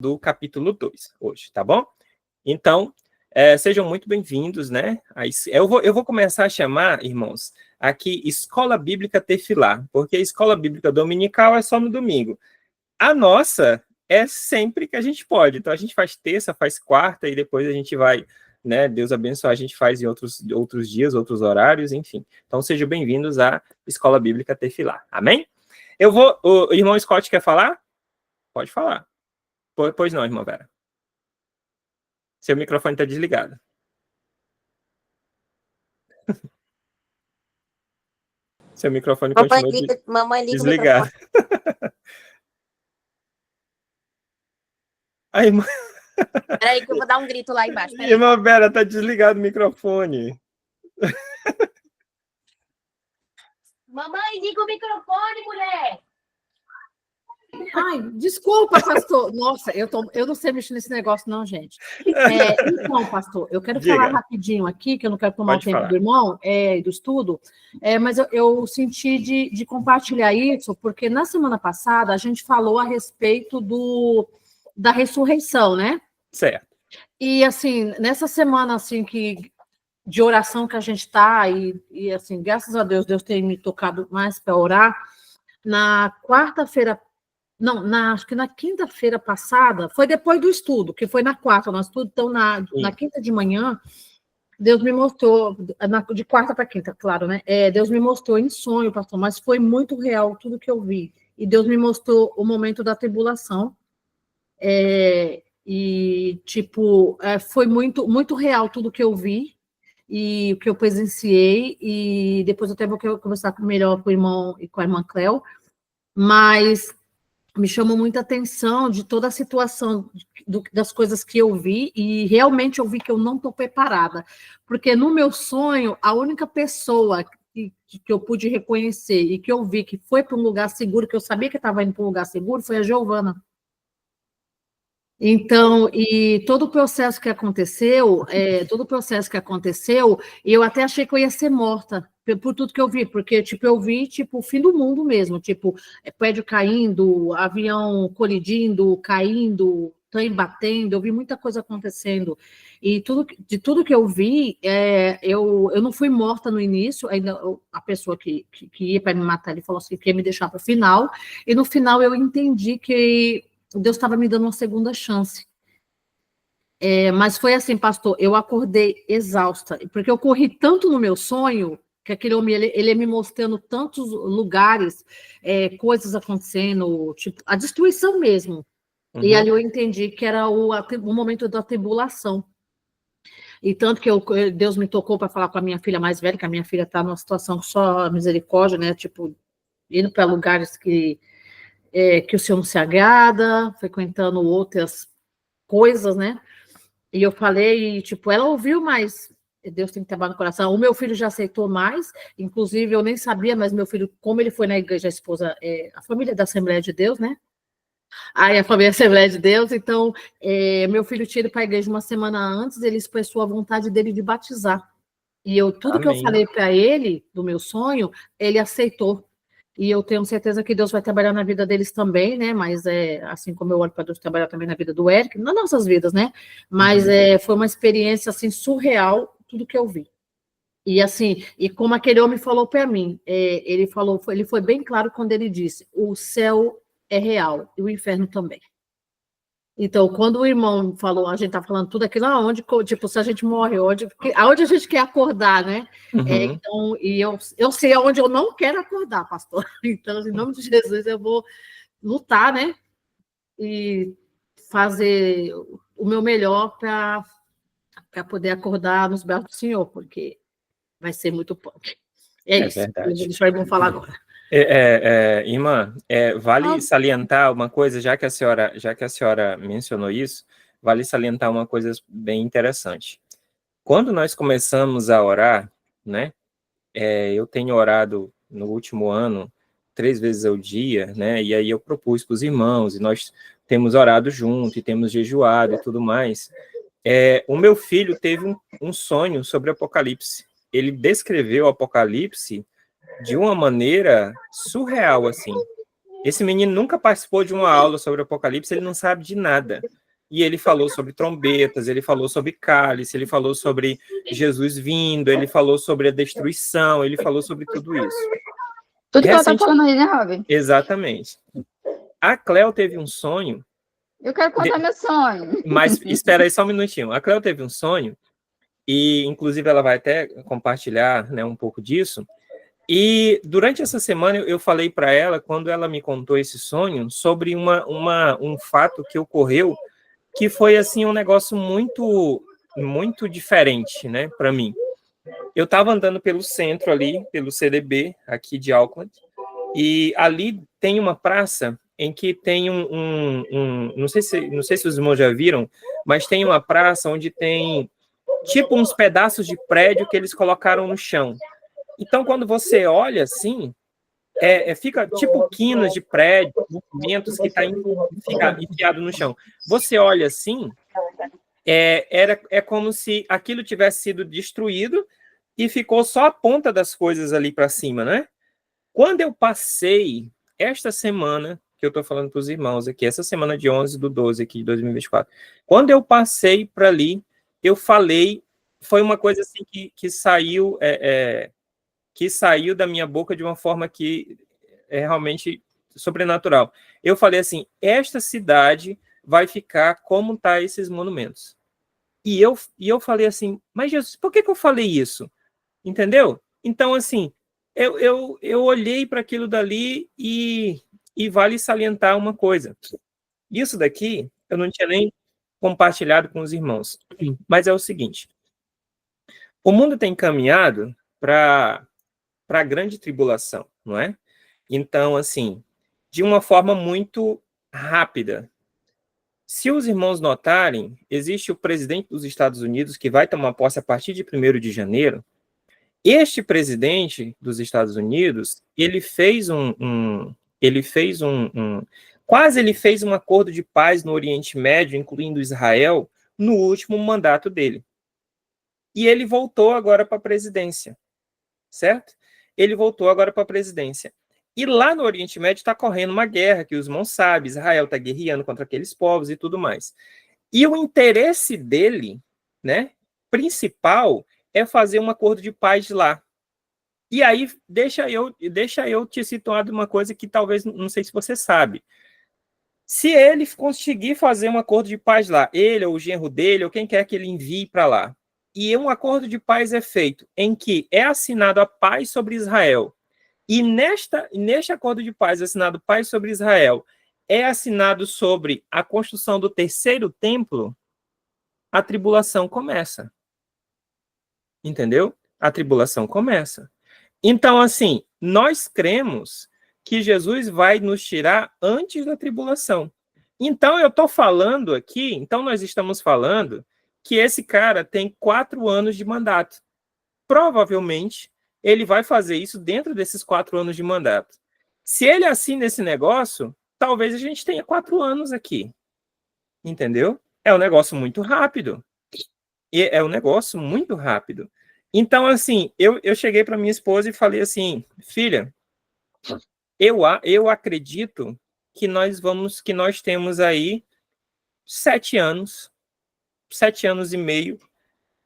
do capítulo 2 hoje, tá bom? Então, sejam muito bem-vindos, né? Eu vou começar a chamar, irmãos, aqui Escola Bíblica Tefilá, porque a Escola Bíblica Dominical é só no domingo. A nossa é sempre que a gente pode. Então, a gente faz terça, faz quarta, e depois a gente vai, né? Deus abençoe, a gente faz em outros dias, outros horários, enfim. Então, sejam bem-vindos à Escola Bíblica Tefilá. Amém? O irmão Scott quer falar? Pode falar. Pois não, irmã Vera. Seu microfone está desligado. Seu microfone continua desligado. A irmã... Peraí que eu vou dar um grito lá embaixo. Peraí. Irmã Vera, está desligado o microfone. Mamãe, liga o microfone, mulher! Ai, desculpa, pastor. Nossa, eu não sei mexer nesse negócio, não, gente. Então, pastor, eu quero falar rapidinho aqui, que eu não quero tomar o tempo do irmão e do estudo, mas eu senti de compartilhar isso, porque na semana passada a gente falou a respeito da ressurreição, né? Certo. E, assim, nessa semana, assim, de oração que a gente está, e assim, graças a Deus, Deus tem me tocado mais para orar, na quarta-feira, não, acho que na quinta-feira passada, foi depois do estudo, que foi na quarta, nós estudo, então na quinta de manhã, Deus me mostrou, de quarta para quinta, claro, né? Deus me mostrou em sonho, pastor, mas foi muito real tudo que eu vi. E Deus me mostrou o momento da tribulação. Foi muito, muito real tudo que eu vi e o que eu presenciei. E depois eu até vou conversar melhor com o irmão e com a irmã Cléo, mas me chamou muita atenção de toda a situação das coisas que eu vi, e realmente eu vi que eu não estou preparada, porque no meu sonho, a única pessoa que eu pude reconhecer e que eu vi que foi para um lugar seguro, que eu sabia que estava indo para um lugar seguro, foi a Giovana. Então, e todo o processo que aconteceu, eu até achei que eu ia ser morta, por tudo que eu vi, porque, eu vi, o fim do mundo mesmo, prédio caindo, avião colidindo, caindo, trem batendo, eu vi muita coisa acontecendo, e de tudo que eu vi, eu não fui morta no início, ainda a pessoa que ia para me matar, ele falou assim, que ia me deixar para o final, e no final eu entendi que Deus estava me dando uma segunda chance. Mas foi assim, pastor, eu acordei exausta, porque eu corri tanto no meu sonho, que aquele homem, ele ia me mostrando tantos lugares, coisas acontecendo, a destruição mesmo. Uhum. E ali eu entendi que era o momento da tribulação. E tanto que Deus me tocou para falar com a minha filha mais velha, que a minha filha está numa situação só misericórdia, né? Indo para lugares que o Senhor não se agrada, frequentando outras coisas, né? E eu falei, ela ouviu, mas Deus tem que trabalhar no coração. O meu filho já aceitou mais, inclusive eu nem sabia, mas meu filho, como ele foi na igreja, a esposa, a família da Assembleia de Deus, né? Aí a família da Assembleia de Deus, então, meu filho tinha ido para a igreja uma semana antes, ele expressou a vontade dele de batizar. E tudo Amém. Que eu falei para ele, do meu sonho, ele aceitou. E eu tenho certeza que Deus vai trabalhar na vida deles também, né? Mas assim como eu olho para Deus trabalhar também na vida do Eric, nas nossas vidas, né? Mas foi uma experiência assim surreal, tudo que eu vi. E assim, e como aquele homem falou para mim, ele foi bem claro quando ele disse: o céu é real e o inferno também. Então, quando o irmão falou, a gente tá falando tudo aquilo, aonde, se a gente morre, aonde a gente quer acordar, né? Uhum. Então, e eu sei aonde eu não quero acordar, pastor. Então, em nome de Jesus, eu vou lutar, né? E fazer o meu melhor para poder acordar nos braços do Senhor, porque vai ser muito punk. Isso. Verdade. Deixa o irmão falar agora. Irmã, vale salientar uma coisa, já que a senhora mencionou isso, vale salientar uma coisa bem interessante. Quando nós começamos a orar, né, eu tenho orado no último ano 3 vezes ao dia, né, e aí eu propus para os irmãos, e nós temos orado junto, e temos jejuado e tudo mais. O meu filho teve um sonho sobre Apocalipse. Ele descreveu o Apocalipse de uma maneira surreal, assim. Esse menino nunca participou de uma aula sobre Apocalipse, ele não sabe de nada. E ele falou sobre trombetas, ele falou sobre cálice, ele falou sobre Jesus vindo, ele falou sobre a destruição, ele falou sobre tudo isso. Tudo que ela tá falando aí, né, Robin? Exatamente. A Cleo teve um sonho. Eu quero contar meu sonho. Mas espera aí só um minutinho. A Cleo teve um sonho, e inclusive ela vai até compartilhar, né, um pouco disso. E durante essa semana eu falei para ela, quando ela me contou esse sonho, sobre um fato que ocorreu, que foi assim um negócio muito, muito diferente, né, para mim. Eu estava andando pelo centro ali, pelo CDB, aqui de Auckland, e ali tem uma praça em que tem não sei se os irmãos já viram, mas tem uma praça onde tem tipo uns pedaços de prédio que eles colocaram no chão. Então, quando você olha assim, fica tipo quinas de prédio, movimentos que fica enfiado no chão. Você olha assim, é como se aquilo tivesse sido destruído e ficou só a ponta das coisas ali para cima, né? Quando eu passei esta semana, que eu estou falando para os irmãos aqui, essa semana de 11/12 aqui de 2024, quando eu passei para ali, eu falei, foi uma coisa assim que saiu da minha boca de uma forma que é realmente sobrenatural. Eu falei assim, esta cidade vai ficar como tá esses monumentos. E eu falei assim, mas Jesus, por que eu falei isso? Entendeu? Então, assim, eu olhei para aquilo dali e vale salientar uma coisa. Isso daqui, eu não tinha nem compartilhado com os irmãos, mas é o seguinte, o mundo tem caminhado para a grande tribulação, não é? Então, assim, de uma forma muito rápida. Se os irmãos notarem, existe o presidente dos Estados Unidos que vai tomar posse a partir de 1º de janeiro. Este presidente dos Estados Unidos, ele fez quase ele fez um acordo de paz no Oriente Médio, incluindo Israel, no último mandato dele. E ele voltou agora para a presidência, certo? Ele voltou agora para a presidência. E lá no Oriente Médio está correndo uma guerra, que os irmãos sabem, Israel está guerreando contra aqueles povos e tudo mais. E o interesse dele, né, principal, é fazer um acordo de paz lá. E aí, deixa eu te situar de uma coisa que talvez, não sei se você sabe. Se ele conseguir fazer um acordo de paz lá, ele ou o genro dele, ou quem quer que ele envie para lá, e um acordo de paz é feito em que é assinado a paz sobre Israel, e neste acordo de paz assinado paz sobre Israel, é assinado sobre a construção do 3º templo, a tribulação começa. Entendeu? A tribulação começa. Então, assim, nós cremos que Jesus vai nos tirar antes da tribulação. Então, eu estou falando aqui, então nós estamos falando que esse cara tem 4 anos de mandato. Provavelmente, ele vai fazer isso dentro desses 4 anos de mandato. Se ele assina esse negócio, talvez a gente tenha 4 anos aqui. Entendeu? É um negócio muito rápido. É um negócio muito rápido. Então, assim, eu cheguei para minha esposa e falei assim, filha, eu acredito que nós temos aí 7 anos, 7 anos e meio.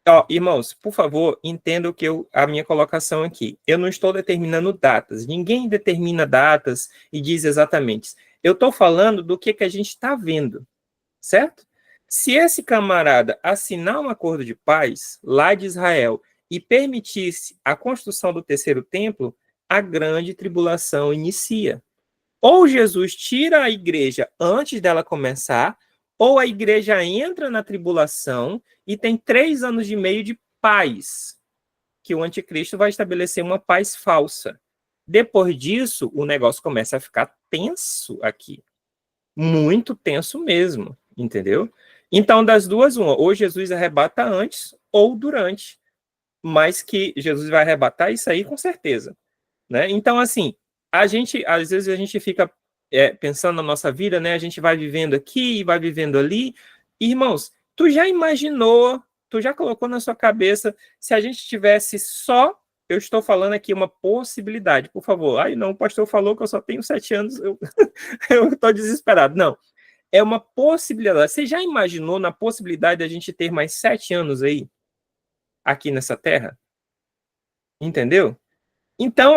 Ó, irmãos, por favor, entendam a minha colocação aqui. Eu não estou determinando datas. Ninguém determina datas e diz exatamente. Eu estou falando do que a gente está vendo, certo? Se esse camarada assinar um acordo de paz lá de Israel e permitisse a construção do 3º templo, a grande tribulação inicia. Ou Jesus tira a igreja antes dela começar, ou a igreja entra na tribulação e tem 3 anos e meio de paz, que o anticristo vai estabelecer uma paz falsa. Depois disso, o negócio começa a ficar tenso aqui. Muito tenso mesmo, entendeu? Então, das duas, uma, ou Jesus arrebata antes ou durante, mas que Jesus vai arrebatar isso aí com certeza, né? Então, assim, às vezes a gente fica pensando na nossa vida, né? A gente vai vivendo aqui e vai vivendo ali. Irmãos, tu já imaginou, tu já colocou na sua cabeça se a gente tivesse só Eu estou falando aqui uma possibilidade, por favor. Ai, não, o pastor falou que eu só tenho 7 anos, eu estou desesperado. Não, é uma possibilidade. Você já imaginou na possibilidade de a gente ter mais 7 anos aí, aqui nessa terra? Entendeu? Então,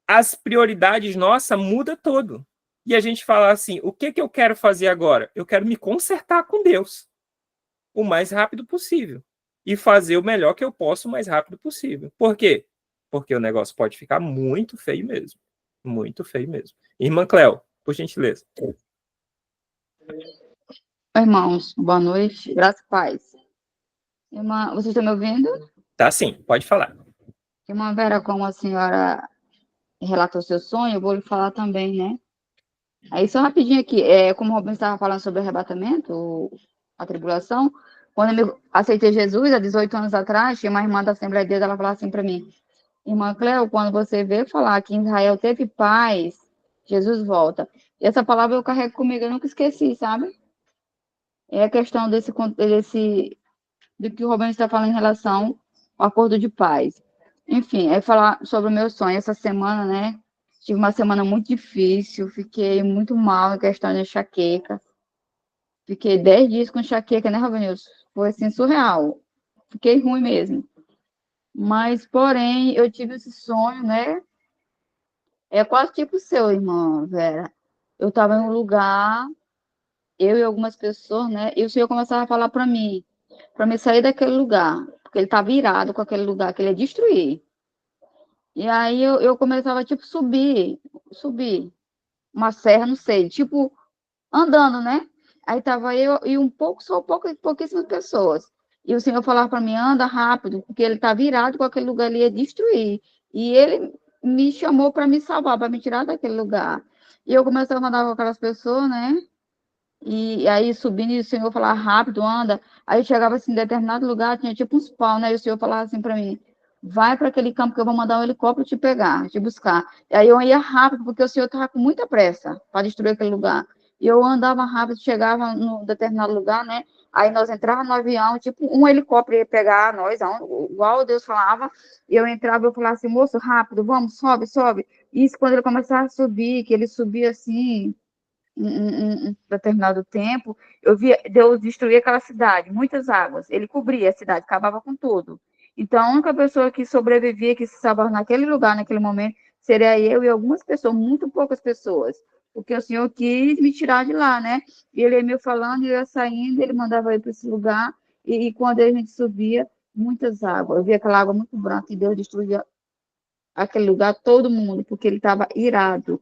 as prioridades nossas mudam todo. E a gente fala assim, o que eu quero fazer agora? Eu quero me consertar com Deus o mais rápido possível. E fazer o melhor que eu posso o mais rápido possível. Por quê? Porque o negócio pode ficar muito feio mesmo. Muito feio mesmo. Irmã Cléo, por gentileza. Irmãos, boa noite, graças e paz. Irmã, vocês estão me ouvindo? Tá sim, pode falar. Irmã Vera, como a senhora relatou seu sonho, eu vou lhe falar também, né? Aí, só rapidinho aqui, como o Robin estava falando sobre o arrebatamento, a tribulação, quando eu aceitei Jesus, há 18 anos atrás, tinha uma irmã da Assembleia de Deus, ela falava assim para mim, irmã Cleo, quando você vê falar que Israel teve paz, Jesus volta. E essa palavra eu carrego comigo, eu nunca esqueci, sabe? É a questão do que o Robin está falando em relação ao acordo de paz. Enfim, é falar sobre o meu sonho essa semana, né? Tive uma semana muito difícil, fiquei muito mal em questão de enxaqueca. Fiquei 10 dias com enxaqueca, né, Ravanilson? Foi assim, surreal. Fiquei ruim mesmo. Mas, porém, eu tive esse sonho, né? É quase tipo o seu, irmã Vera. Eu estava em um lugar, eu e algumas pessoas, né? E o Senhor começava a falar para mim sair daquele lugar, porque ele estava irado com aquele lugar, que ele ia destruir. E aí eu começava, tipo, subir uma serra, não sei, tipo, andando, né? Aí tava eu e pouquíssimas pessoas. E o Senhor falava para mim, anda rápido, porque ele tá virado com aquele lugar, ele ia destruir. E ele me chamou para me salvar, para me tirar daquele lugar. E eu começava a andar com aquelas pessoas, né? E aí subindo, e o Senhor falava rápido, anda. Aí eu chegava assim, em determinado lugar, tinha tipo uns pau, né? E o Senhor falava assim para mim, vai para aquele campo que eu vou mandar um helicóptero te pegar, te buscar. E aí eu ia rápido, porque o Senhor estava com muita pressa para destruir aquele lugar. E eu andava rápido, chegava num determinado lugar, né? Aí nós entrávamos no avião, tipo, um helicóptero ia pegar nós, igual Deus falava. E eu entrava, eu falava assim, moço, rápido, vamos, sobe, sobe. Isso quando ele começava a subir, que ele subia assim, um determinado tempo, eu via Deus destruir aquela cidade, muitas águas, ele cobria a cidade, acabava com tudo. Então, a única pessoa que sobrevivia, que se salvava naquele lugar, naquele momento, seria eu e algumas pessoas, muito poucas pessoas, porque o Senhor quis me tirar de lá, né? E ele ia me falando, eu ia saindo, ele mandava eu ir para esse lugar, e quando a gente subia, muitas águas, eu via aquela água muito branca, e Deus destruía aquele lugar, todo mundo, porque ele estava irado.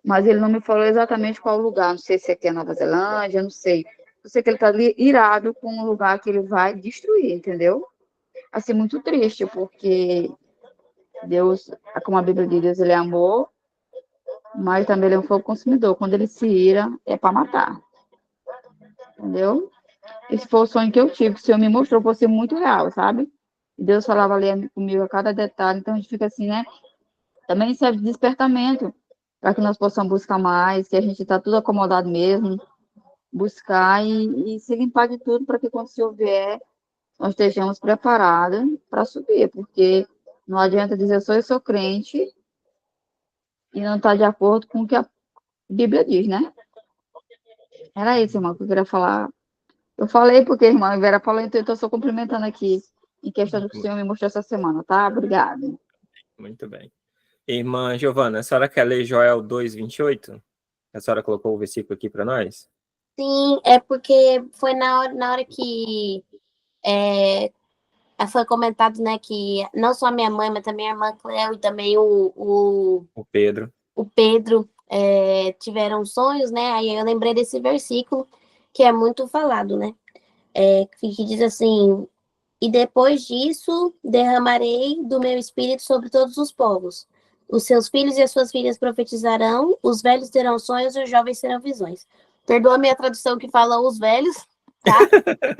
Mas ele não me falou exatamente qual lugar. Não sei se aqui é Nova Zelândia, não sei. Eu sei que ele está ali irado com o lugar que ele vai destruir, entendeu? Assim, muito triste, porque Deus, como a Bíblia diz, Deus ele é amor, mas também ele é um fogo consumidor. Quando ele se ira, é para matar. Entendeu? Esse foi o sonho que eu tive, que o Senhor me mostrou por ser muito real, sabe? E Deus falava ali comigo a cada detalhe, então a gente fica assim, né? Também serve de despertamento, para que nós possamos buscar mais, que a gente está tudo acomodado mesmo, buscar e se limpar de tudo para que quando o Senhor vier, nós estejamos preparados para subir, porque não adianta dizer eu sou crente e não estar de acordo com o que a Bíblia diz, né? Era isso, irmão, que eu queria falar. Eu falei porque, irmã Vera falou, então eu estou só cumprimentando aqui em questão do que o Senhor me mostrou essa semana, tá? Obrigada. Muito bem. Irmã Giovana, a senhora quer ler Joel 2:28? A senhora colocou o versículo aqui para nós? Sim, é porque foi na hora que foi comentado, né, que não só a minha mãe, mas também a irmã Cleo e também O Pedro. o Pedro tiveram sonhos, né? Aí eu lembrei desse versículo que é muito falado, né? Que diz assim: e depois disso derramarei do meu espírito sobre todos os povos. Os seus filhos e as suas filhas profetizarão, os velhos terão sonhos e os jovens terão visões. Perdoa a minha tradução que fala os velhos, tá?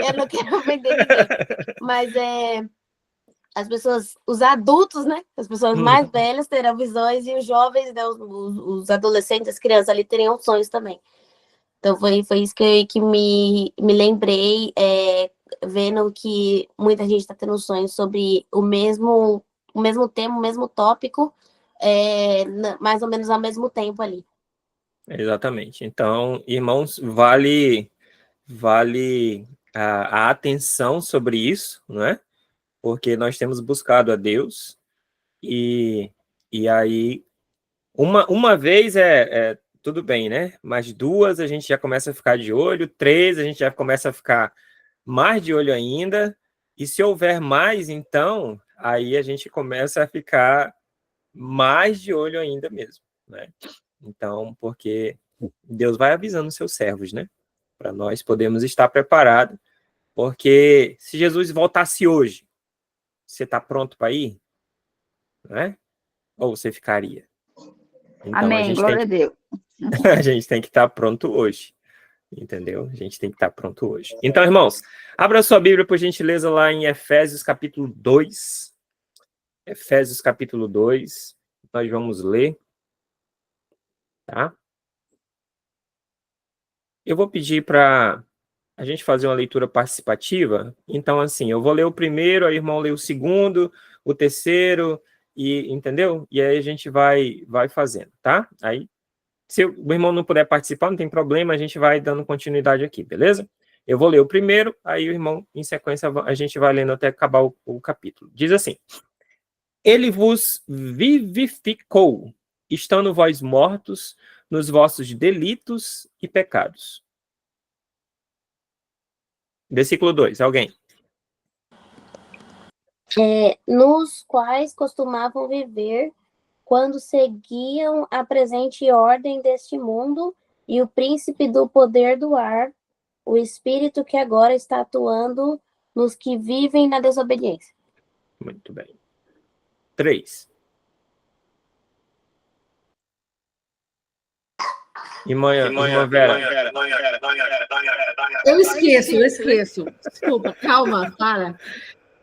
Eu não quero ofender ninguém. Mas as pessoas, os adultos, né? As pessoas mais velhas terão visões e os jovens, né? Os adolescentes, as crianças ali teriam sonhos também. Então foi isso que me lembrei, vendo que muita gente está tendo sonhos sobre o mesmo o mesmo tema, o mesmo tópico, mais ou menos ao mesmo tempo ali. Exatamente. Então, irmãos, vale a atenção sobre isso, não é? Porque nós temos buscado a Deus e aí uma vez tudo bem, né? Mas duas a gente já começa a ficar de olho, três a gente já começa a ficar mais de olho ainda, e se houver mais, então, aí a gente começa a ficar mais de olho ainda mesmo, né? Então, porque Deus vai avisando os seus servos, né? Para nós podermos estar preparados, porque se Jesus voltasse hoje, você está pronto para ir? Né? Ou você ficaria? Então, Amém, glória a Deus. a gente tem que estar pronto hoje. Entendeu? A gente tem que estar pronto hoje. Então, irmãos, abra sua Bíblia, por gentileza, lá em Efésios capítulo 2. Efésios capítulo 2. Nós vamos ler. Tá? Eu vou pedir para a gente fazer uma leitura participativa. Então, assim, eu vou ler o primeiro, aí o irmão lê o segundo, o terceiro, e entendeu? E aí a gente vai fazendo, tá? Aí, se o irmão não puder participar, não tem problema, a gente vai dando continuidade aqui, beleza? Eu vou ler o primeiro, aí o irmão, em sequência, a gente vai lendo até acabar o capítulo. Diz assim: Ele vos vivificou, estando vós mortos nos vossos delitos e pecados. Versículo 2, alguém? Nos quais costumavam viver quando seguiam a presente ordem deste mundo e o príncipe do poder do ar, o espírito que agora está atuando nos que vivem na desobediência. Muito bem. 3. Irmã Vera. Eu esqueço. Desculpa, calma, para.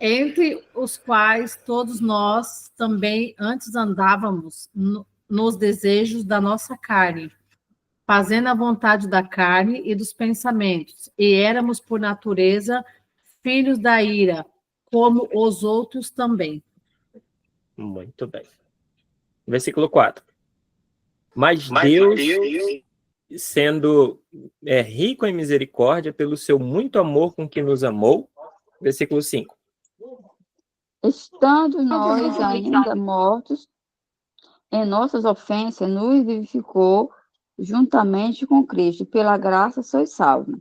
Entre os quais todos nós também antes andávamos nos desejos da nossa carne, fazendo a vontade da carne e dos pensamentos, e éramos por natureza filhos da ira, como os outros também. Muito bem. Versículo 4. Mas Deus, sendo rico em misericórdia, pelo seu muito amor com que nos amou. Versículo 5. Estando nós ainda mortos em nossas ofensas, nos vivificou juntamente com Cristo. Pela graça sois salvos.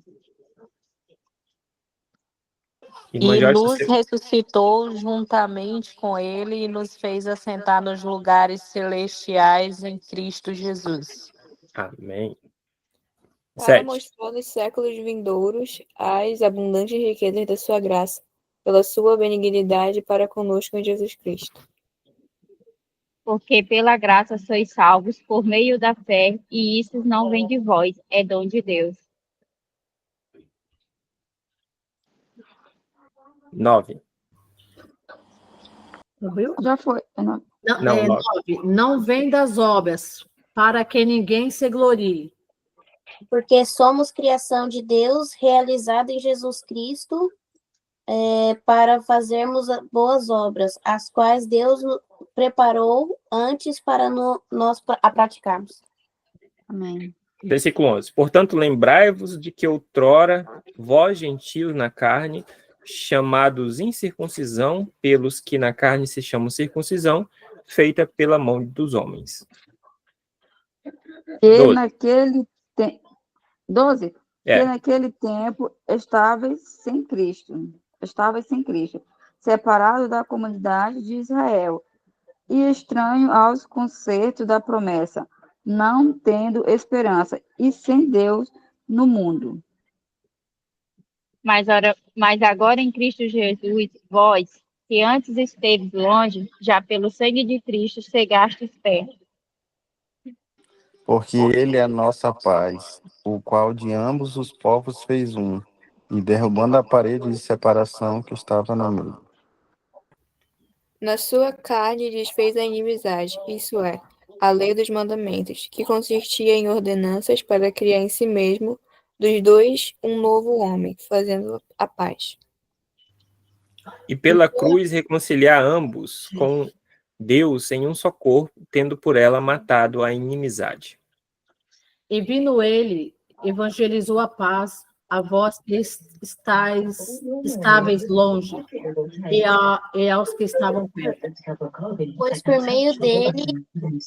Irmã Joyce, nos ressuscitou juntamente com ele e nos fez assentar nos lugares celestiais em Cristo Jesus. Amém. Para 7. mostrar nos séculos vindouros as abundantes riquezas da sua graça, pela sua benignidade para conosco em Jesus Cristo. Porque pela graça sois salvos por meio da fé, e isso não vem de vós, é dom de Deus. 9. Já foi. Não, Não, 9. 9. Não vem das obras, para que ninguém se glorie. Porque somos criação de Deus, realizada em Jesus Cristo, para fazermos boas obras, as quais Deus preparou antes para nós a praticarmos. Amém. Versículo 11. Portanto, lembrai-vos de que outrora, vós gentios na carne, chamados incircuncisão, pelos que na carne se chamam circuncisão, feita pela mão dos homens. E 12. naquele tempo. 12. É. Que naquele tempo estavais sem Cristo, separado da comunidade de Israel, e estranho aos concertos da promessa, não tendo esperança, e sem Deus no mundo. Mas agora em Cristo Jesus, vós, que antes esteves longe, já pelo sangue de Cristo chegastes perto. Porque ele é a nossa paz, o qual de ambos os povos fez um, e derrubando a parede de separação que estava no meio. Na sua carne desfez a inimizade, isso é, a lei dos mandamentos, que consistia em ordenanças para criar em si mesmo, dos dois, um novo homem, fazendo a paz. E pela cruz reconciliar ambos com Deus em um só corpo, tendo por ela matado a inimizade. E vindo ele, evangelizou a paz a vós que estáveis longe e aos que estavam perto. Pois por meio dele,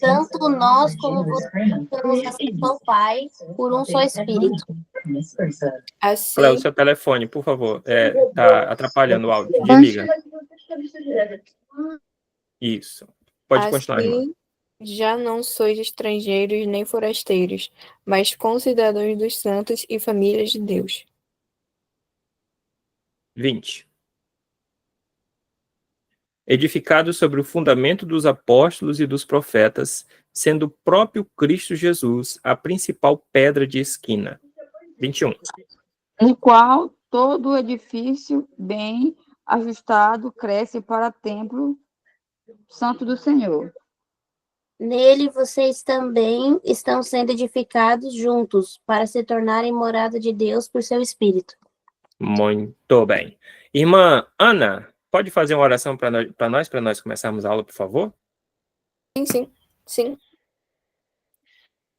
tanto nós como vocês temos acesso ao Pai por um só Espírito. Léo, Assim, seu telefone, por favor. Tá atrapalhando o áudio. Desliga. Isso. Pode continuar, irmã. assim, já não sois estrangeiros nem forasteiros, mas concidadãos dos santos e famílias de Deus. 20. Edificado sobre o fundamento dos apóstolos e dos profetas, sendo o próprio Cristo Jesus a principal pedra de esquina. 21. No qual todo o edifício bem ajustado cresce para templo santo do Senhor. Nele vocês também estão sendo edificados juntos para se tornarem morada de Deus por seu Espírito. Muito bem. Irmã Ana, pode fazer uma oração para nós começarmos a aula, por favor? Sim.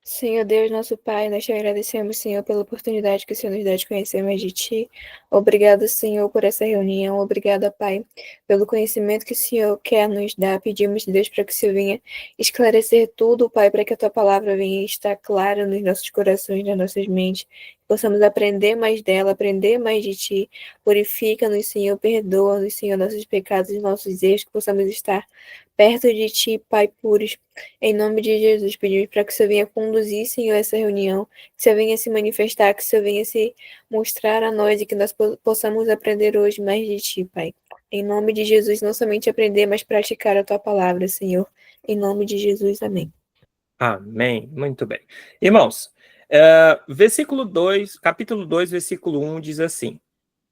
Senhor Deus, nosso Pai, nós te agradecemos, Senhor, pela oportunidade que o Senhor nos dá de conhecer mais de Ti. Obrigado, Senhor, por essa reunião. Obrigada, Pai, pelo conhecimento que o Senhor quer nos dar. Pedimos, Deus, para que o Senhor venha esclarecer tudo, Pai, para que a Tua palavra venha estar clara nos nossos corações, nas nossas mentes. Possamos aprender mais dela, aprender mais de Ti. Purifica-nos, Senhor, perdoa-nos, Senhor, nossos pecados e nossos erros, que possamos estar perto de Ti, Pai puros. Em nome de Jesus, pedimos para que o Senhor venha conduzir, Senhor, essa reunião, que o Senhor venha se manifestar, que o Senhor venha se mostrar a nós e que nós possamos aprender hoje mais de Ti, Pai. Em nome de Jesus, não somente aprender, mas praticar a Tua palavra, Senhor. Em nome de Jesus, amém. Amém. Muito bem. Irmãos, capítulo 2, versículo 1 diz assim: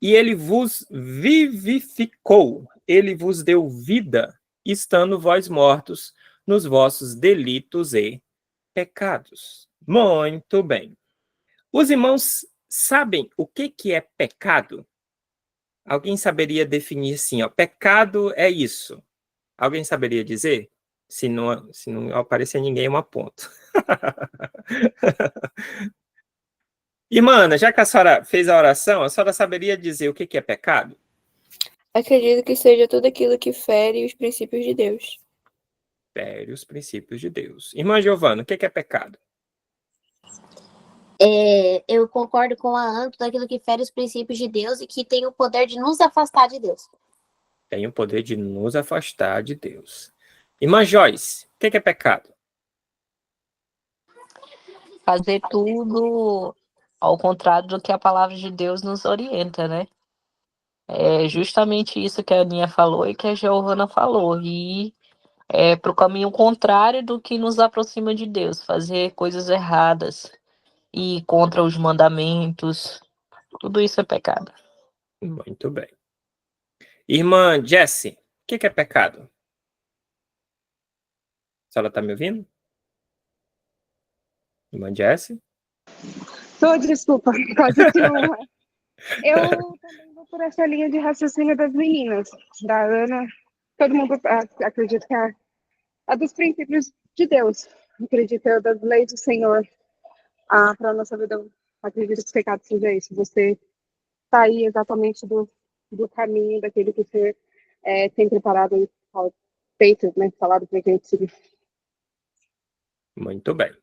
E ele vos vivificou, ele vos deu vida, estando vós mortos nos vossos delitos e pecados. Muito bem. Os irmãos sabem o que é pecado? Alguém saberia definir assim, ó, pecado é isso. Alguém saberia dizer? Se não aparecer ninguém, eu aponto. Irmã Ana, já que a senhora fez a oração, a senhora saberia dizer o que é pecado? Acredito que seja tudo aquilo que fere os princípios de Deus. Fere os princípios de Deus. Irmã Giovana, o que é pecado? Eu concordo com a Ana, tudo aquilo que fere os princípios de Deus e que tem o poder de nos afastar de Deus. Tem o poder de nos afastar de Deus. Irmã Joyce, o que é pecado? Fazer tudo ao contrário do que a palavra de Deus nos orienta, né? É justamente isso que a Aninha falou e que a Giovana falou. E é para o caminho contrário do que nos aproxima de Deus. Fazer coisas erradas e contra os mandamentos. Tudo isso é pecado. Muito bem. Irmã Jessie, o que é pecado? A senhora está me ouvindo? Irmã Jessie? Desculpa, quase que não. Eu também vou por essa linha de raciocínio das meninas, da Ana. Todo mundo acredita que é a dos princípios de Deus. Acredita das leis do Senhor para a nossa vida. Acredito que os pecados seja isso. Você sair exatamente do caminho daquele que você tem preparado e feito, né, falado para a gente seguir. Muito bem.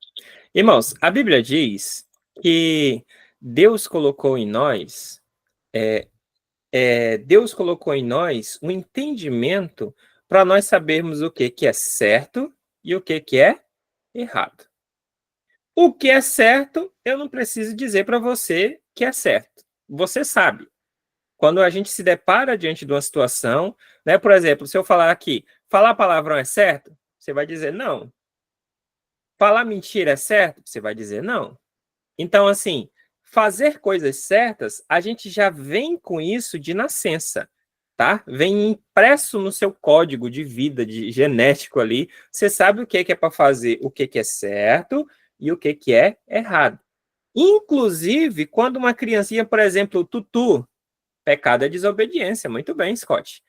Irmãos, a Bíblia diz que Deus colocou em nós um entendimento para nós sabermos o que é certo e o que é errado. O que é certo, eu não preciso dizer para você que é certo. Você sabe. Quando a gente se depara diante de uma situação, né, por exemplo, se eu falar aqui, falar palavrão é certo? Você vai dizer não. Falar mentira é certo? Você vai dizer não. Então, assim, fazer coisas certas, a gente já vem com isso de nascença, tá? Vem impresso no seu código de vida, de genético ali. Você sabe o que é para fazer, o que é certo e o que é errado. Inclusive, quando uma criancinha, por exemplo, tutu, pecado é desobediência. Muito bem, Scott.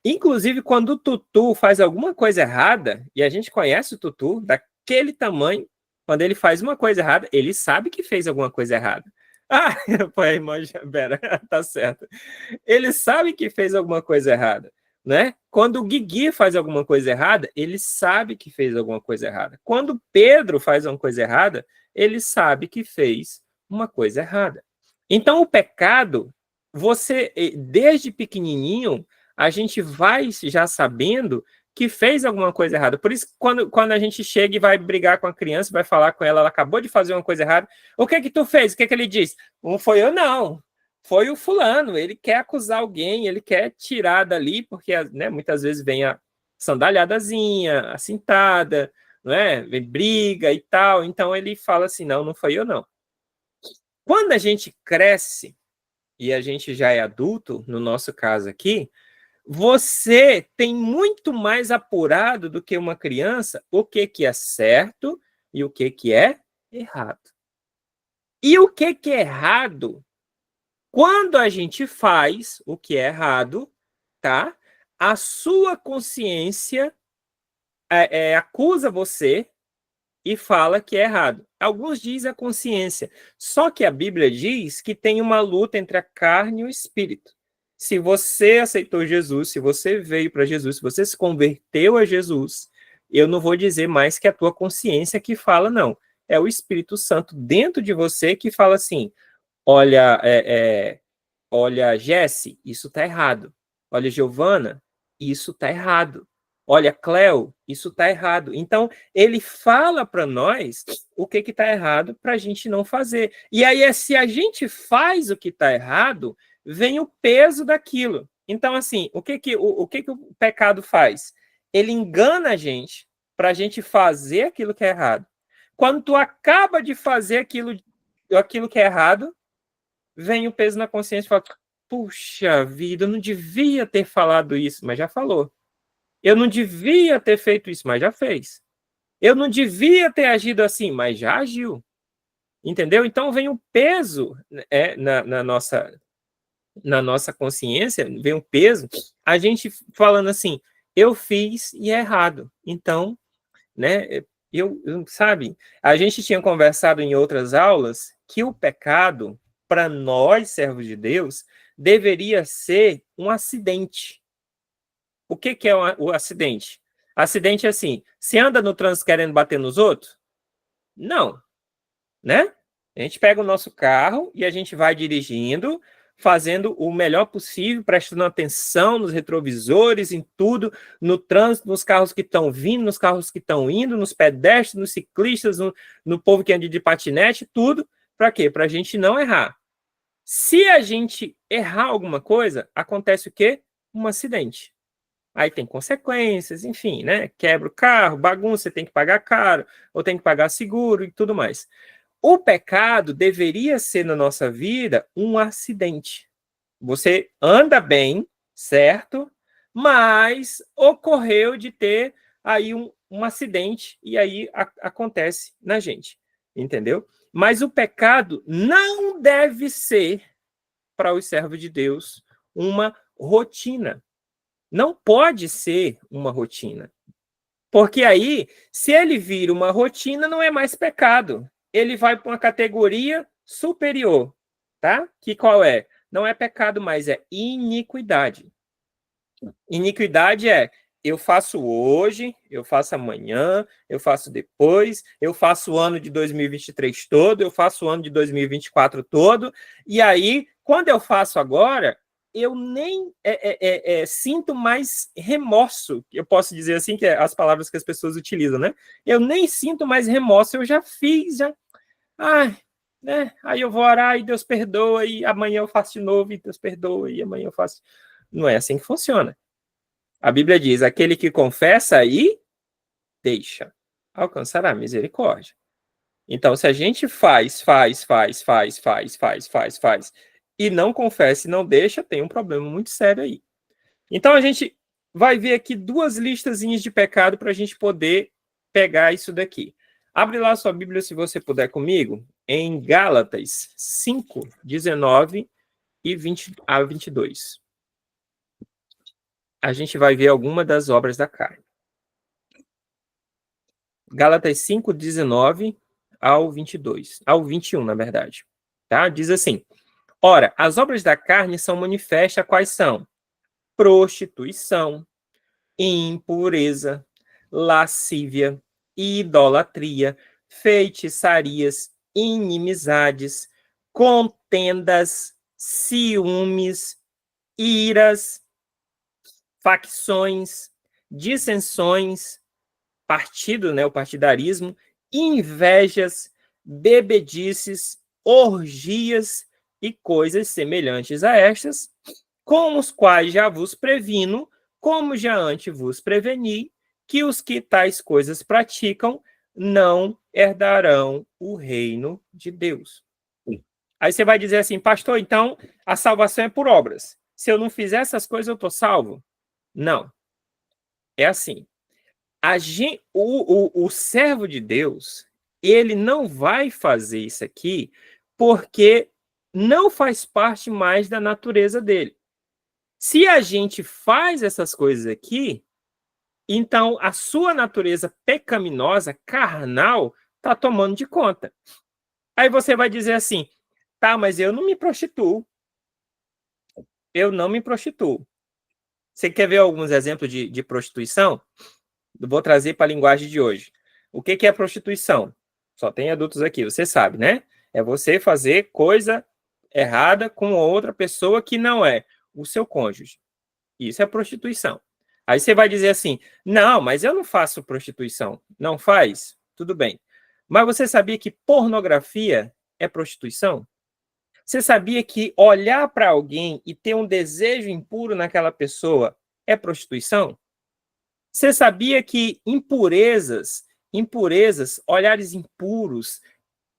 Inclusive, quando o tutu faz alguma coisa errada, e a gente conhece o tutu daquele tamanho, quando ele faz uma coisa errada, ele sabe que fez alguma coisa errada. Ah, pô, a irmã Vera, tá certo. Ele sabe que fez alguma coisa errada, né? Quando o Guigui faz alguma coisa errada, ele sabe que fez alguma coisa errada. Quando Pedro faz uma coisa errada, ele sabe que fez uma coisa errada. Então, o pecado, você, desde pequenininho, a gente vai já sabendo que fez alguma coisa errada. Por isso, quando a gente chega e vai brigar com a criança, vai falar com ela, ela acabou de fazer uma coisa errada, o que que tu fez? O que que ele diz? Não foi eu, não. Foi o fulano. Ele quer acusar alguém, ele quer tirar dali, porque, né, muitas vezes vem a sandalhadazinha, a cintada, não é? Vem briga e tal. Então, ele fala assim, não foi eu, não. Quando a gente cresce, e a gente já é adulto, no nosso caso aqui, você tem muito mais apurado do que uma criança o que é certo e o que é errado. E o que é errado, quando a gente faz o que é errado, tá? A sua consciência acusa você e fala que é errado. Alguns dizem a consciência. Só que a Bíblia diz que tem uma luta entre a carne e o espírito. Se você aceitou Jesus, se você veio para Jesus, se você se converteu a Jesus, eu não vou dizer mais que é a tua consciência que fala, não. É o Espírito Santo dentro de você que fala assim, olha, olha, Jesse, isso está errado. Olha, Giovana, isso está errado. Olha, Cleo, isso está errado. Então, ele fala para nós o que está errado para a gente não fazer. E aí, se a gente faz o que está errado, vem o peso daquilo. Então, assim, o que o pecado faz? Ele engana a gente para a gente fazer aquilo que é errado. Quando tu acaba de fazer aquilo que é errado, vem o peso na consciência e fala, puxa vida, eu não devia ter falado isso, mas já falou. Eu não devia ter feito isso, mas já fez. Eu não devia ter agido assim, mas já agiu. Entendeu? Então vem um peso na nossa consciência, vem um peso, a gente falando assim, eu fiz e é errado. Então, né, sabe, a gente tinha conversado em outras aulas que o pecado, para nós, servos de Deus, deveria ser um acidente. O que é o acidente? Acidente é assim, você anda no trânsito querendo bater nos outros? Não, né? A gente pega o nosso carro e a gente vai dirigindo, fazendo o melhor possível, prestando atenção nos retrovisores, em tudo, no trânsito, nos carros que estão vindo, nos carros que estão indo, nos pedestres, nos ciclistas, no povo que anda de patinete, tudo. Para quê? Para a gente não errar. Se a gente errar alguma coisa, acontece o quê? Um acidente. Aí tem consequências, enfim, né? Quebra o carro, bagunça, você tem que pagar caro, ou tem que pagar seguro e tudo mais. O pecado deveria ser, na nossa vida, um acidente. Você anda bem, certo? Mas ocorreu de ter aí um acidente e aí acontece na gente, entendeu? Mas o pecado não deve ser, para os servos de Deus, uma rotina. Não pode ser uma rotina. Porque aí, se ele vira uma rotina, não é mais pecado. Ele vai para uma categoria superior, tá? Que qual é? Não é pecado mais, é iniquidade. Iniquidade é, eu faço hoje, eu faço amanhã, eu faço depois, eu faço o ano de 2023 todo, eu faço o ano de 2024 todo, e aí, quando eu faço agora, eu nem sinto mais remorso, eu posso dizer assim, que é as palavras que as pessoas utilizam, né? Eu nem sinto mais remorso, eu já fiz, já... né? Aí eu vou orar e Deus perdoa, e amanhã eu faço de novo e Deus perdoa, e amanhã eu faço... Não é assim que funciona. A Bíblia diz, aquele que confessa e deixa, alcançará misericórdia. Então, se a gente faz, e não confessa e não deixa, tem um problema muito sério aí. Então, a gente vai ver aqui duas listazinhas de pecado para a gente poder pegar isso daqui. Abre lá a sua Bíblia, se você puder comigo, em Gálatas 5, 19 e 20 a 22. a gente vai ver alguma das obras da carne. Gálatas 5, 19 ao 22, ao 21, na verdade. Tá? Diz assim: ora, as obras da carne são manifestas, quais são? Prostituição, impureza, lascívia, idolatria, feitiçarias, inimizades, contendas, ciúmes, iras, facções, dissensões, partido, né, o partidarismo, invejas, bebedices, orgias e coisas semelhantes a estas, com os quais já vos previno, como já antes vos preveni, que os que tais coisas praticam não herdarão o reino de Deus. Aí você vai dizer assim, pastor, então a salvação é por obras. Se eu não fizer essas coisas, eu estou salvo? Não. É assim. O servo de Deus, ele não vai fazer isso aqui porque não faz parte mais da natureza dele. Se a gente faz essas coisas aqui, então a sua natureza pecaminosa, carnal, está tomando de conta. Aí você vai dizer assim, tá, mas eu não me prostituo. Eu não me prostituo. Você quer ver alguns exemplos de prostituição? Vou trazer para a linguagem de hoje. O que é prostituição? Só tem adultos aqui, você sabe, né? É você fazer coisa errada com outra pessoa que não é o seu cônjuge. Isso é prostituição. Aí você vai dizer assim, não, mas eu não faço prostituição. Não faz? Tudo bem. Mas você sabia que pornografia é prostituição? Você sabia que olhar para alguém e ter um desejo impuro naquela pessoa é prostituição? Você sabia que impurezas, olhares impuros,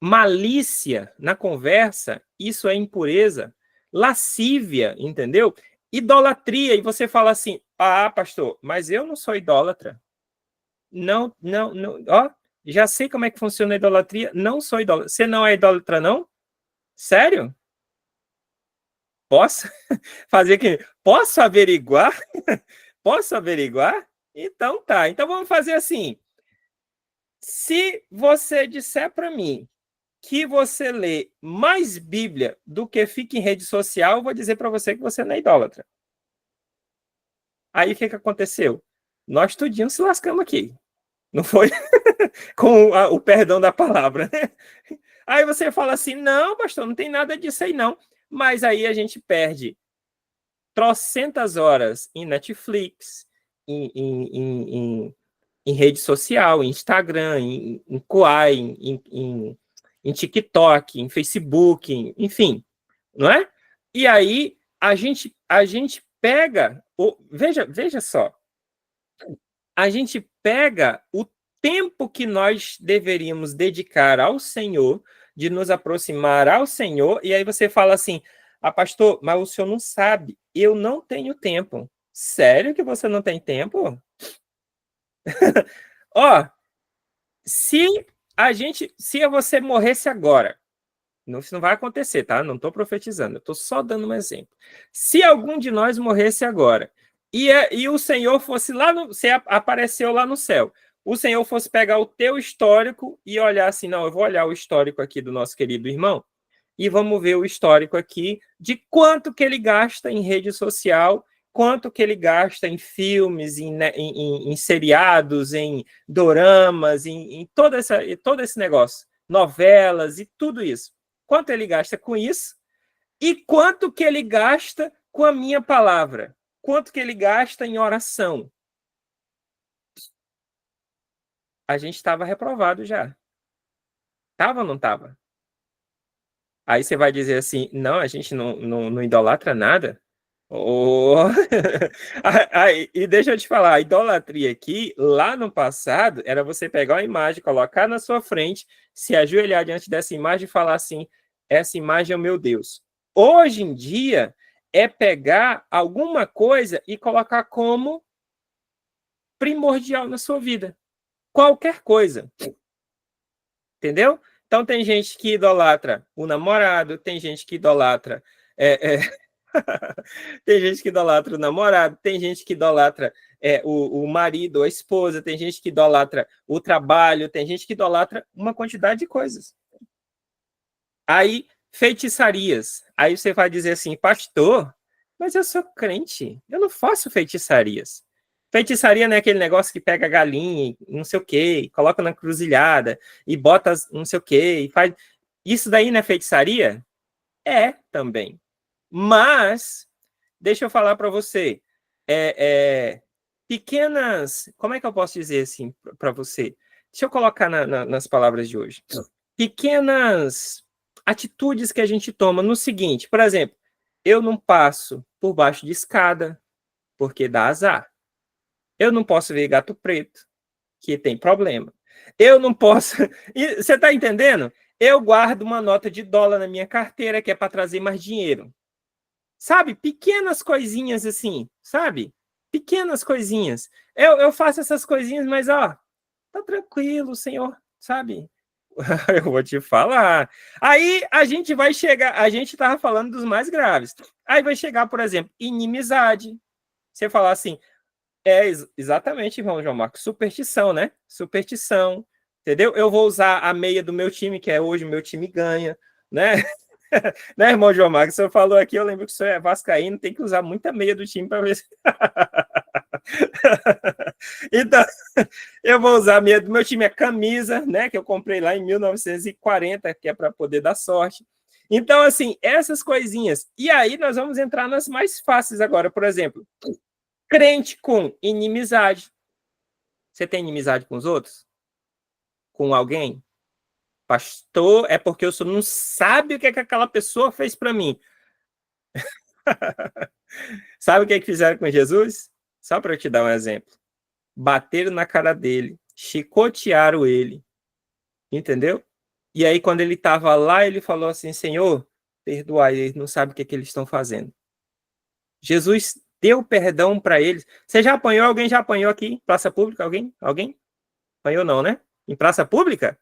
malícia na conversa, isso é impureza? Lascívia, entendeu? Idolatria, e você fala assim, ah, pastor, mas eu não sou idólatra. Não, ó, já sei como é que funciona a idolatria, não sou idólatra. Você não é idólatra, não? Sério? Posso fazer que... Posso averiguar? Posso averiguar? Então tá. Então vamos fazer assim. Se você disser para mim que você lê mais Bíblia do que fica em rede social, eu vou dizer para você que você não é idólatra. Aí o que aconteceu? Nós tudinho se lascamos aqui. Não foi? Com o perdão da palavra, né? Aí você fala assim, não, pastor, não tem nada disso aí não. Mas aí a gente perde trocentas horas em Netflix, em rede social, em Instagram, em Quai, em TikTok, em Facebook, enfim, não é? E aí a gente pega, veja só, a gente pega o tempo que nós deveríamos dedicar ao Senhor, de nos aproximar ao Senhor, e aí você fala assim, ah, pastor, mas o senhor não sabe, eu não tenho tempo. Sério que você não tem tempo? Ó, se você morresse agora, isso não vai acontecer, tá? Não estou profetizando, eu estou só dando um exemplo. Se algum de nós morresse agora, e o Senhor fosse lá, você apareceu lá no céu, o Senhor fosse pegar o teu histórico e olhar assim, não, eu vou olhar o histórico aqui do nosso querido irmão, e vamos ver o histórico aqui de quanto que ele gasta em rede social, quanto que ele gasta em filmes, em seriados, em doramas, em todo esse negócio, novelas e tudo isso. Quanto ele gasta com isso e quanto que ele gasta com a minha palavra, quanto que ele gasta em oração. A gente estava reprovado já. Estava ou não estava? Aí você vai dizer assim, não, a gente não idolatra nada? Oh. E deixa eu te falar, a idolatria aqui, lá no passado, era você pegar uma imagem, colocar na sua frente, se ajoelhar diante dessa imagem e falar assim, essa imagem é o meu Deus. Hoje em dia, é pegar alguma coisa e colocar como primordial na sua vida. Qualquer coisa. Entendeu? Então tem gente que idolatra o namorado, tem gente que idolatra Tem gente que idolatra o namorado, tem gente que idolatra o marido, a esposa, tem gente que idolatra o trabalho, tem gente que idolatra uma quantidade de coisas. Aí, feitiçarias. Aí você vai dizer assim, pastor, mas eu sou crente, eu não faço feitiçarias. Feitiçaria não é aquele negócio que pega a galinha, não sei o quê, coloca na cruzilhada e bota não sei o quê, e faz... Isso daí não é feitiçaria? É, também. Mas, deixa eu falar para você, pequenas... Como é que eu posso dizer assim para você? Deixa eu colocar nas palavras de hoje. Pequenas atitudes que a gente toma no seguinte, por exemplo, eu não passo por baixo de escada, porque dá azar. Eu não posso ver gato preto, que tem problema. Eu não posso... Você está entendendo? Eu guardo uma nota de dólar na minha carteira, que é para trazer mais dinheiro. Sabe? Pequenas coisinhas assim, sabe? Pequenas coisinhas. Eu faço essas coisinhas, mas, ó, tá tranquilo, senhor, sabe? Eu vou te falar. Aí a gente vai chegar... A gente estava falando dos mais graves. Aí vai chegar, por exemplo, inimizade. Você falar assim... Exatamente, irmão João Marcos. Superstição, né? Superstição. Entendeu? Eu vou usar a meia do meu time, que é hoje o meu time ganha, né? Né, irmão João Marcos? O senhor falou aqui, eu lembro que o senhor é vascaíno, tem que usar muita meia do time para ver se... Então, eu vou usar a meia do meu time, é camisa, né? Que eu comprei lá em 1940, que é para poder dar sorte. Então, assim, essas coisinhas. E aí nós vamos entrar nas mais fáceis agora. Por exemplo, crente com inimizade. Você tem inimizade com os outros? Com alguém? Pastor, é porque o senhor não sabe o que aquela pessoa fez para mim. Sabe o que fizeram com Jesus? Só para eu te dar um exemplo. Bateram na cara dele, chicotearam ele. Entendeu? E aí, quando ele estava lá, ele falou assim, Senhor, perdoai, eles não sabem o que eles estão fazendo. Jesus deu perdão para eles. Você já apanhou? Alguém já apanhou aqui em praça pública? Alguém? Alguém? Apanhou não, né? Em praça pública?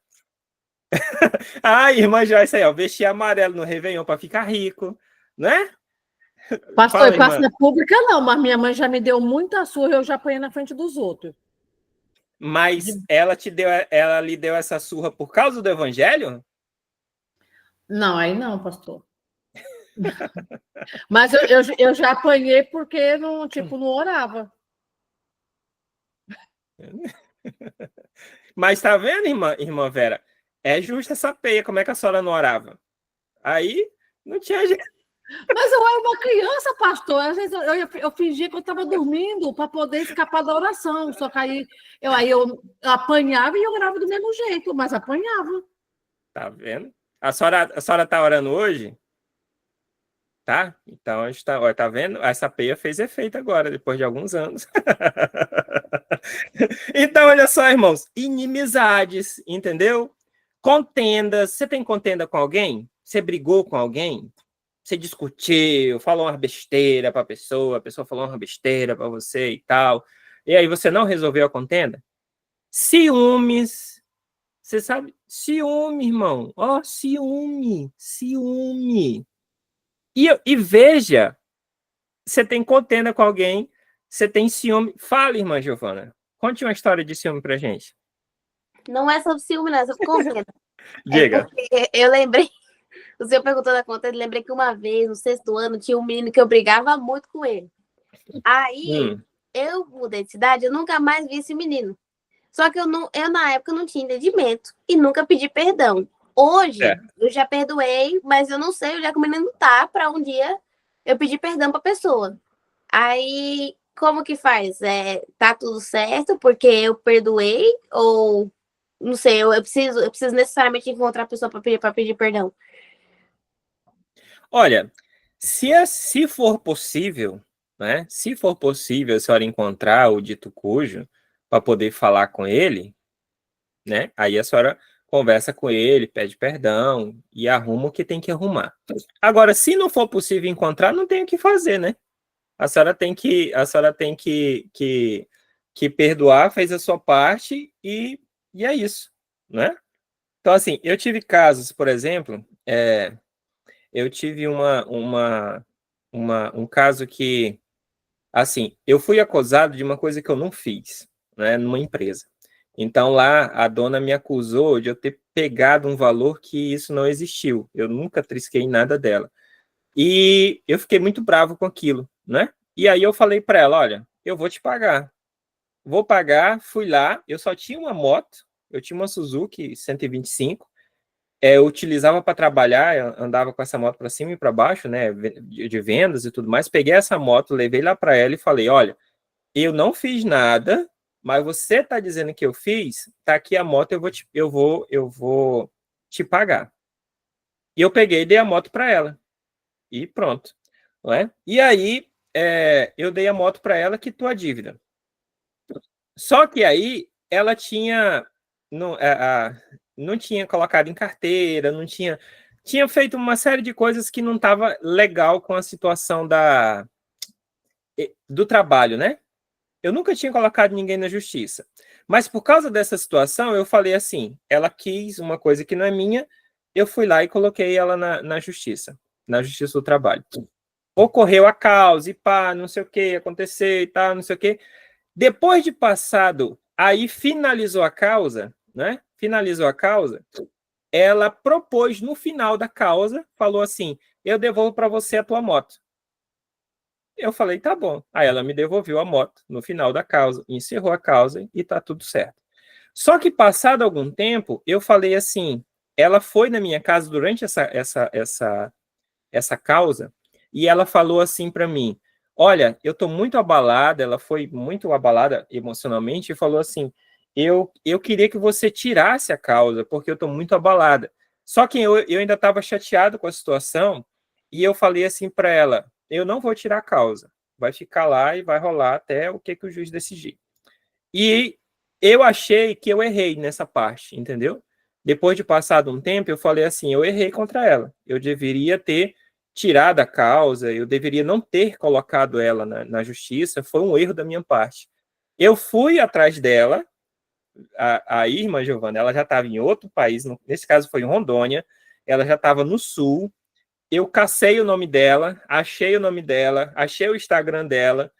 Ah, irmã Joyce aí, ó, vestir amarelo no Réveillon para ficar rico, né? Pastor, Fala, em praça irmã. pública não, mas minha mãe já me deu muita surra, eu já apanhei na frente dos outros. Mas ela lhe deu essa surra por causa do evangelho? Não, aí não, pastor. Mas eu já apanhei porque não, tipo, não orava. Mas tá vendo, irmã Vera? É justa essa peia, como é que a senhora não orava? Aí não tinha jeito. Mas eu era uma criança, pastor. Às vezes eu fingia que eu estava dormindo para poder escapar da oração. Só que aí eu apanhava e eu orava do mesmo jeito, mas apanhava. Tá vendo? A senhora tá orando hoje? Tá? Então a gente tá vendo? Essa peia fez efeito agora, depois de alguns anos. Então, olha só, irmãos, inimizades, entendeu? Contendas. Você tem contenda com alguém? Você brigou com alguém? Você discutiu, falou uma besteira para a pessoa falou uma besteira para você e tal. E aí você não resolveu a contenda? Ciúmes. Você sabe? Ciúme, irmão. Ó, ciúme. Ciúme. E veja, você tem contenda com alguém, você tem ciúme. Fala, irmã Giovana. Conte uma história de ciúme pra gente. Não é sobre ciúme, não, é sobre contenda. Diga. É porque eu lembrei, o senhor perguntou da contenda, lembrei que uma vez, no 6º ano, tinha um menino que eu brigava muito com ele. Aí, eu mudei de cidade, eu nunca mais vi esse menino. Só que eu na época não tinha entendimento e nunca pedi perdão. Hoje, eu já perdoei, mas eu não sei onde é que o menino tá para um dia eu pedir perdão para a pessoa. Aí, como que faz? Tá tudo certo porque eu perdoei ou não sei, eu preciso necessariamente encontrar a pessoa para pedir perdão? Olha, se for possível, né? Se for possível a senhora encontrar o dito cujo para poder falar com ele, né? Aí a senhora conversa com ele, pede perdão e arruma o que tem que arrumar. Agora, se não for possível encontrar, não tem o que fazer, né? A senhora tem que perdoar, fez a sua parte e é isso, né? Então, assim, eu tive casos, por exemplo, eu tive uma um caso que, assim, eu fui acusado de uma coisa que eu não fiz, né, numa empresa. Então, lá, a dona me acusou de eu ter pegado um valor que isso não existiu. Eu nunca trisquei nada dela. E eu fiquei muito bravo com aquilo, né? E aí eu falei para ela, olha, eu vou te pagar. Vou pagar, fui lá, eu só tinha uma moto, eu tinha uma Suzuki 125, eu utilizava para trabalhar, eu andava com essa moto para cima e para baixo, né, de vendas e tudo mais. Peguei essa moto, levei lá para ela e falei, olha, eu não fiz nada, mas você está dizendo que eu fiz, tá aqui a moto, eu vou te pagar. E eu peguei e dei a moto para ela. E pronto. Não é? E aí, eu dei a moto para ela, quitou a dívida. Só que aí, ela tinha... Não tinha colocado em carteira, não tinha... Tinha feito uma série de coisas que não estava legal com a situação do trabalho, né? Eu nunca tinha colocado ninguém na justiça. Mas por causa dessa situação, eu falei assim, ela quis uma coisa que não é minha, eu fui lá e coloquei ela na justiça do trabalho. Ocorreu a causa, e pá, não sei o que, aconteceu e tal, não sei o que. Depois de passado, aí finalizou a causa, né? Finalizou a causa, ela propôs no final da causa, falou assim, eu devolvo para você a tua moto. Eu falei, tá bom. Aí ela me devolveu a moto no final da causa, encerrou a causa e tá tudo certo. Só que passado algum tempo, eu falei assim, ela foi na minha casa durante essa causa e ela falou assim para mim, olha, eu tô muito abalada, ela foi muito abalada emocionalmente e falou assim, eu queria que você tirasse a causa, porque eu tô muito abalada. Só que eu ainda estava chateado com a situação e eu falei assim para ela, eu não vou tirar a causa, vai ficar lá e vai rolar até o que o juiz decidir. E eu achei que eu errei nessa parte, entendeu? Depois de passado um tempo, eu falei assim, eu errei contra ela, eu deveria ter tirado a causa, eu deveria não ter colocado ela na justiça, foi um erro da minha parte. Eu fui atrás dela, a irmã Giovana, ela já estava em outro país, nesse caso foi em Rondônia, ela já estava no sul, eu cacei o nome dela, achei o Instagram dela,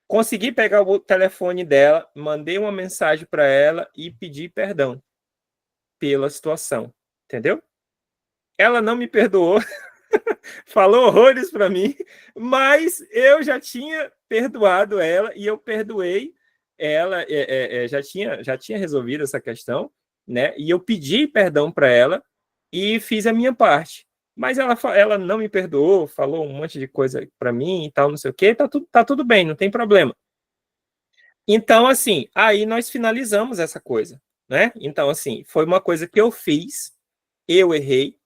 consegui pegar o telefone dela, mandei uma mensagem para ela e pedi perdão pela situação, entendeu? Ela não me perdoou, falou horrores para mim, mas eu já tinha perdoado ela e eu perdoei ela, já tinha resolvido essa questão, né? E eu pedi perdão para ela e fiz a minha parte. Mas ela não me perdoou, falou um monte de coisa para mim e tal, não sei o quê, tá tudo bem, não tem problema. Então, assim, aí nós finalizamos essa coisa, né? Então, assim, foi uma coisa que eu fiz, eu errei,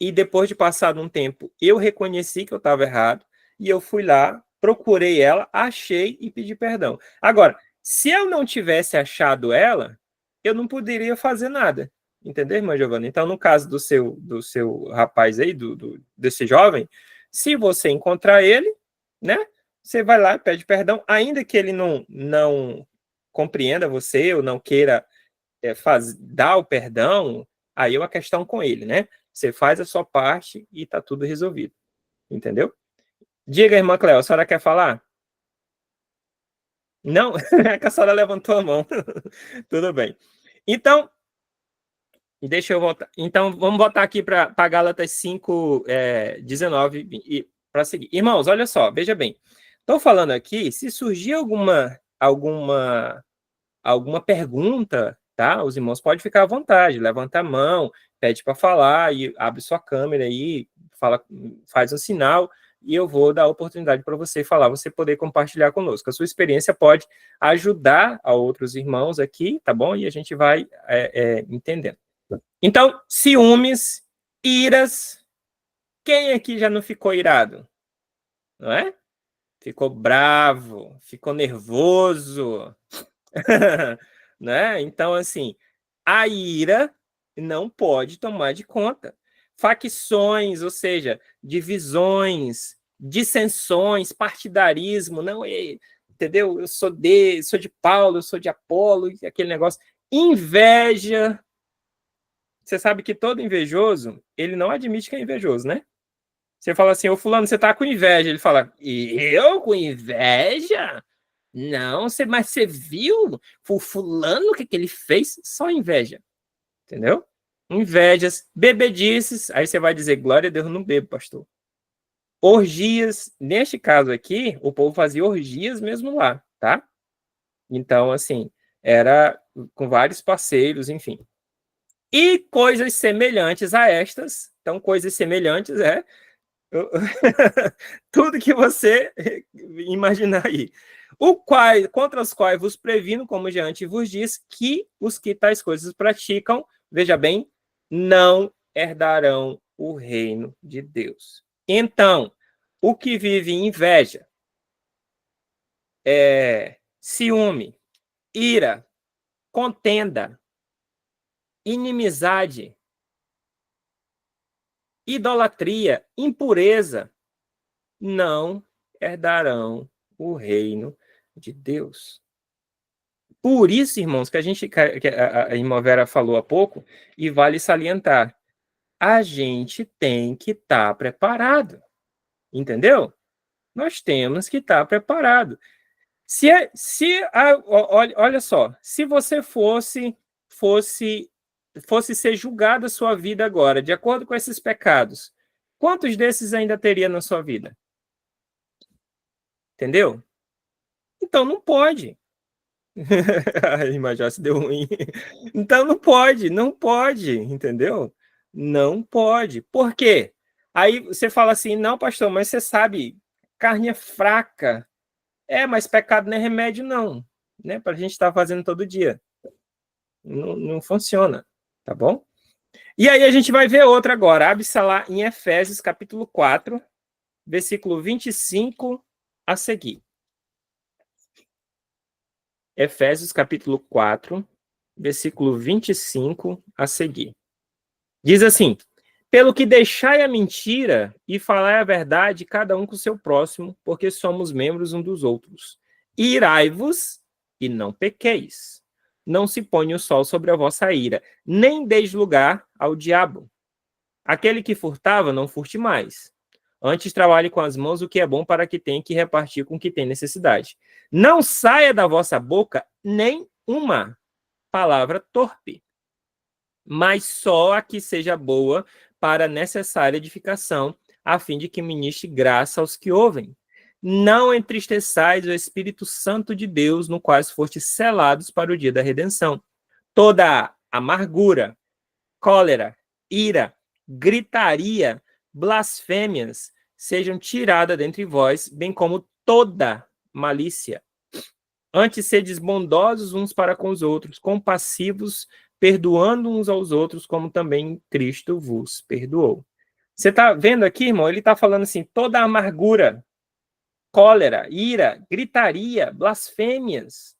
e depois de passado um tempo, eu reconheci que eu estava errado, e eu fui lá, procurei ela, achei e pedi perdão. Agora, se eu não tivesse achado ela, eu não poderia fazer nada, entendeu, irmã Giovana? Então, no caso do seu rapaz aí, desse jovem, se você encontrar ele, né, você vai lá, pede perdão, ainda que ele não compreenda você ou não queira dar o perdão, aí é uma questão com ele, né? Você faz a sua parte e tá tudo resolvido. Entendeu? Diga, irmã Cléo, a senhora quer falar? Não? É que a senhora levantou a mão. Tudo bem. Então, deixa eu voltar. Então, vamos botar aqui para Gálatas 5, 19 para seguir. Irmãos, olha só, veja bem. Estou falando aqui, se surgir alguma pergunta, tá? Os irmãos podem ficar à vontade, levanta a mão, pede para falar e abre sua câmera aí, faz um sinal e eu vou dar a oportunidade para você falar, você poder compartilhar conosco. A sua experiência pode ajudar a outros irmãos aqui, tá bom? E a gente vai entendendo. Então, ciúmes, iras, quem aqui já não ficou irado? Não é? Ficou bravo, ficou nervoso, né? Então, assim, a ira não pode tomar de conta. Facções, ou seja, divisões, dissensões, partidarismo, não, entendeu? Eu sou de Paulo, eu sou de Apolo, aquele negócio. Inveja. Você sabe que todo invejoso, ele não admite que é invejoso, né? Você fala assim, ô fulano, você tá com inveja. Ele fala, eu com inveja? Não, mas você viu o fulano, o que ele fez? Só inveja, entendeu? Invejas, bebedices, aí você vai dizer, glória a Deus, não bebo, pastor. Orgias, neste caso aqui, o povo fazia orgias mesmo lá, tá? Então, assim, era com vários parceiros, enfim. E coisas semelhantes a estas, então coisas semelhantes tudo que você imaginar aí. Contra os quais vos previno, como já antes vos disse, que os que tais coisas praticam, veja bem, não herdarão o reino de Deus. Então, o que vive em inveja, ciúme, ira, contenda, inimizade, idolatria, impureza, não herdarão o reino de Deus. Por isso, irmãos, que a irmã Vera falou há pouco, e vale salientar, a gente tem que estar preparado, entendeu? Nós temos que estar preparado. Olha só, se você fosse ser julgado a sua vida agora, de acordo com esses pecados, quantos desses ainda teria na sua vida? Entendeu? Então não pode. A irmã já se deu ruim. Então não pode, entendeu? Não pode. Por quê? Aí você fala assim, não, pastor, mas você sabe, carne é fraca. Mas pecado não é remédio, não. Né? Para a gente estar fazendo todo dia. Não funciona, tá bom? E aí a gente vai ver outra agora. Abre-se lá em Efésios, capítulo 4, versículo 25 a seguir. Efésios, capítulo 4, versículo 25 a seguir. Diz assim, pelo que deixai a mentira e falai a verdade, cada um com o seu próximo, porque somos membros um dos outros. Irai-vos e não pequeis. Não se ponha o sol sobre a vossa ira, nem deis lugar ao diabo. Aquele que furtava, não furte mais. Antes trabalhe com as mãos o que é bom para que tenha que repartir com quem tem necessidade. Não saia da vossa boca nem uma palavra torpe, mas só a que seja boa para a necessária edificação, a fim de que ministre graça aos que ouvem. Não entristeçais o Espírito Santo de Deus, no qual fostes selados para o dia da redenção. Toda amargura, cólera, ira, gritaria, blasfêmias sejam tiradas dentre vós, bem como toda malícia. Antes sedes bondosos uns para com os outros, compassivos, perdoando uns aos outros, como também Cristo vos perdoou. Você está vendo aqui, irmão? Ele está falando assim, toda amargura, cólera, ira, gritaria, blasfêmias,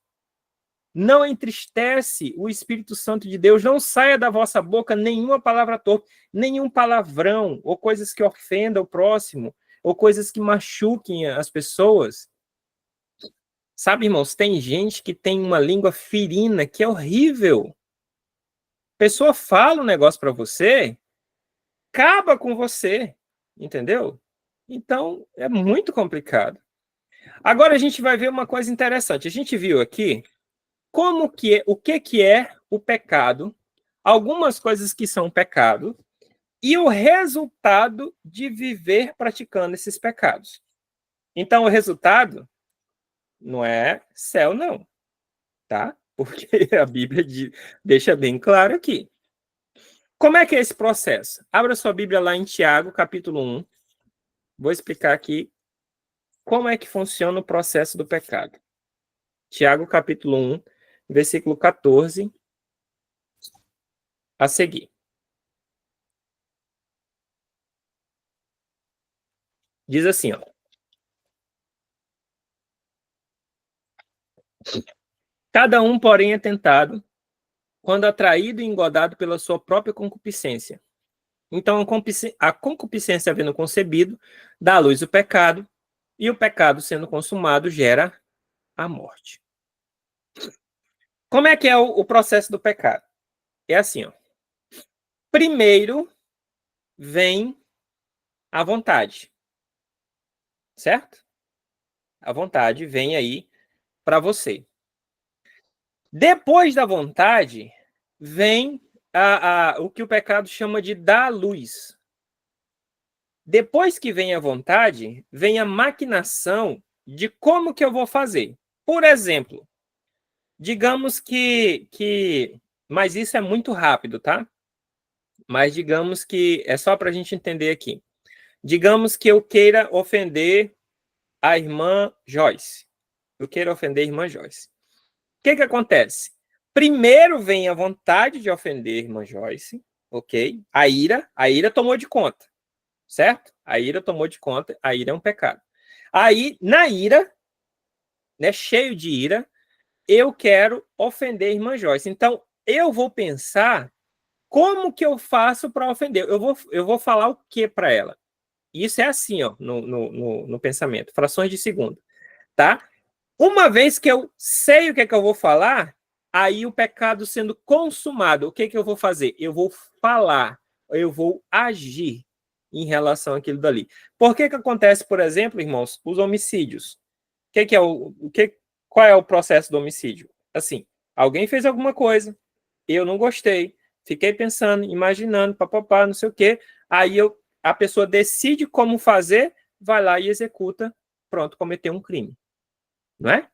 não entristece o Espírito Santo de Deus, não saia da vossa boca nenhuma palavra torpe, nenhum palavrão, ou coisas que ofendam o próximo, ou coisas que machuquem as pessoas. Sabe, irmãos, tem gente que tem uma língua ferina que é horrível. A pessoa fala um negócio para você, acaba com você, entendeu? Então, é muito complicado. Agora a gente vai ver uma coisa interessante. A gente viu aqui o que é o pecado, algumas coisas que são pecado e o resultado de viver praticando esses pecados. Então, o resultado não é céu, não, tá? Porque a Bíblia deixa bem claro aqui. Como é que é esse processo? Abra sua Bíblia lá em Tiago, capítulo 1. Vou explicar aqui como é que funciona o processo do pecado. Tiago, capítulo 1, versículo 14 a seguir. Diz assim, ó. Cada um, porém, é tentado quando atraído e engodado pela sua própria concupiscência. Então, a concupiscência havendo concebido, dá à luz o pecado, e o pecado sendo consumado gera a morte. Como é que é o processo do pecado? É assim, ó. Primeiro vem A vontade. Certo? A vontade vem aí para você. Depois da vontade, vem o que o pecado chama de dar luz. Depois que vem a vontade, vem a maquinação de como que eu vou fazer. Por exemplo, digamos mas isso é muito rápido, tá? Mas digamos que é só para a gente entender aqui. Digamos que eu queira ofender a irmã Joyce. Eu queira ofender a irmã Joyce. O que acontece? Primeiro vem a vontade de ofender a irmã Joyce, ok? A ira tomou de conta, certo? A ira tomou de conta, a ira é um pecado. Aí, na ira, né, cheio de ira, eu quero ofender a irmã Joyce. Então, eu vou pensar como que eu faço para ofender. Eu vou falar o que para ela? Isso é assim, ó, no pensamento, frações de segundo, tá? Uma vez que eu sei o que é que eu vou falar, aí o pecado sendo consumado, o que é que eu vou fazer? Eu vou falar, eu vou agir em relação àquilo dali. Por que acontece, por exemplo, irmãos, os homicídios? Qual é o processo do homicídio? Assim, alguém fez alguma coisa, eu não gostei, fiquei pensando, imaginando, papapá, não sei o quê, aí a pessoa decide como fazer, vai lá e executa, pronto, cometeu um crime. Não é?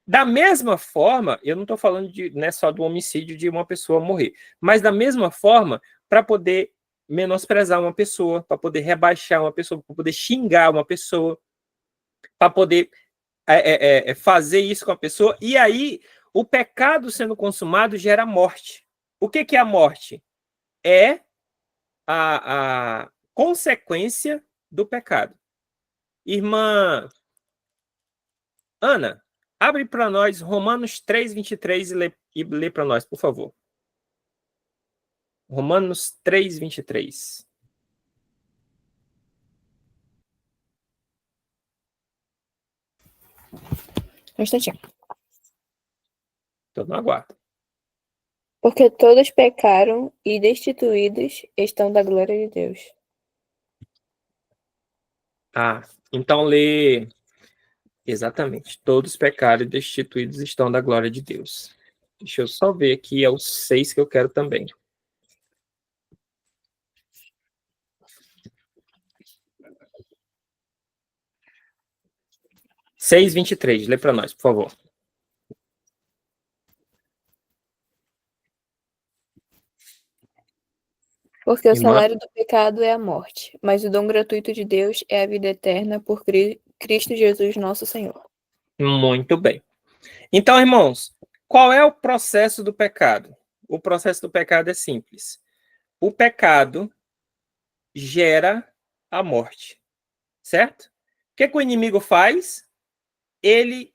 Da mesma forma, eu não estou falando só do homicídio de uma pessoa morrer, mas da mesma forma, para poder menosprezar uma pessoa, para poder rebaixar uma pessoa, para poder xingar uma pessoa, para poder fazer isso com a pessoa, e aí o pecado sendo consumado gera morte. O que é a morte? É a consequência do pecado. Irmã Ana, abre para nós Romanos 3:23 e lê para nós, por favor. Romanos 3:23. Um instantinho. Estou no aguardo. Porque todos pecaram e destituídos estão da glória de Deus. Então lê exatamente. Todos pecaram e destituídos estão da glória de Deus. Deixa eu só ver aqui, é o 6 que eu quero também. Seis 23, lê para nós, por favor. Porque o Irmã? salário do pecado é a morte, mas o dom gratuito de Deus é a vida eterna por Cristo Jesus, nosso Senhor. Muito bem. Então, irmãos, qual é o processo do pecado? O processo do pecado é simples. O pecado gera a morte, certo? O que o inimigo faz? Ele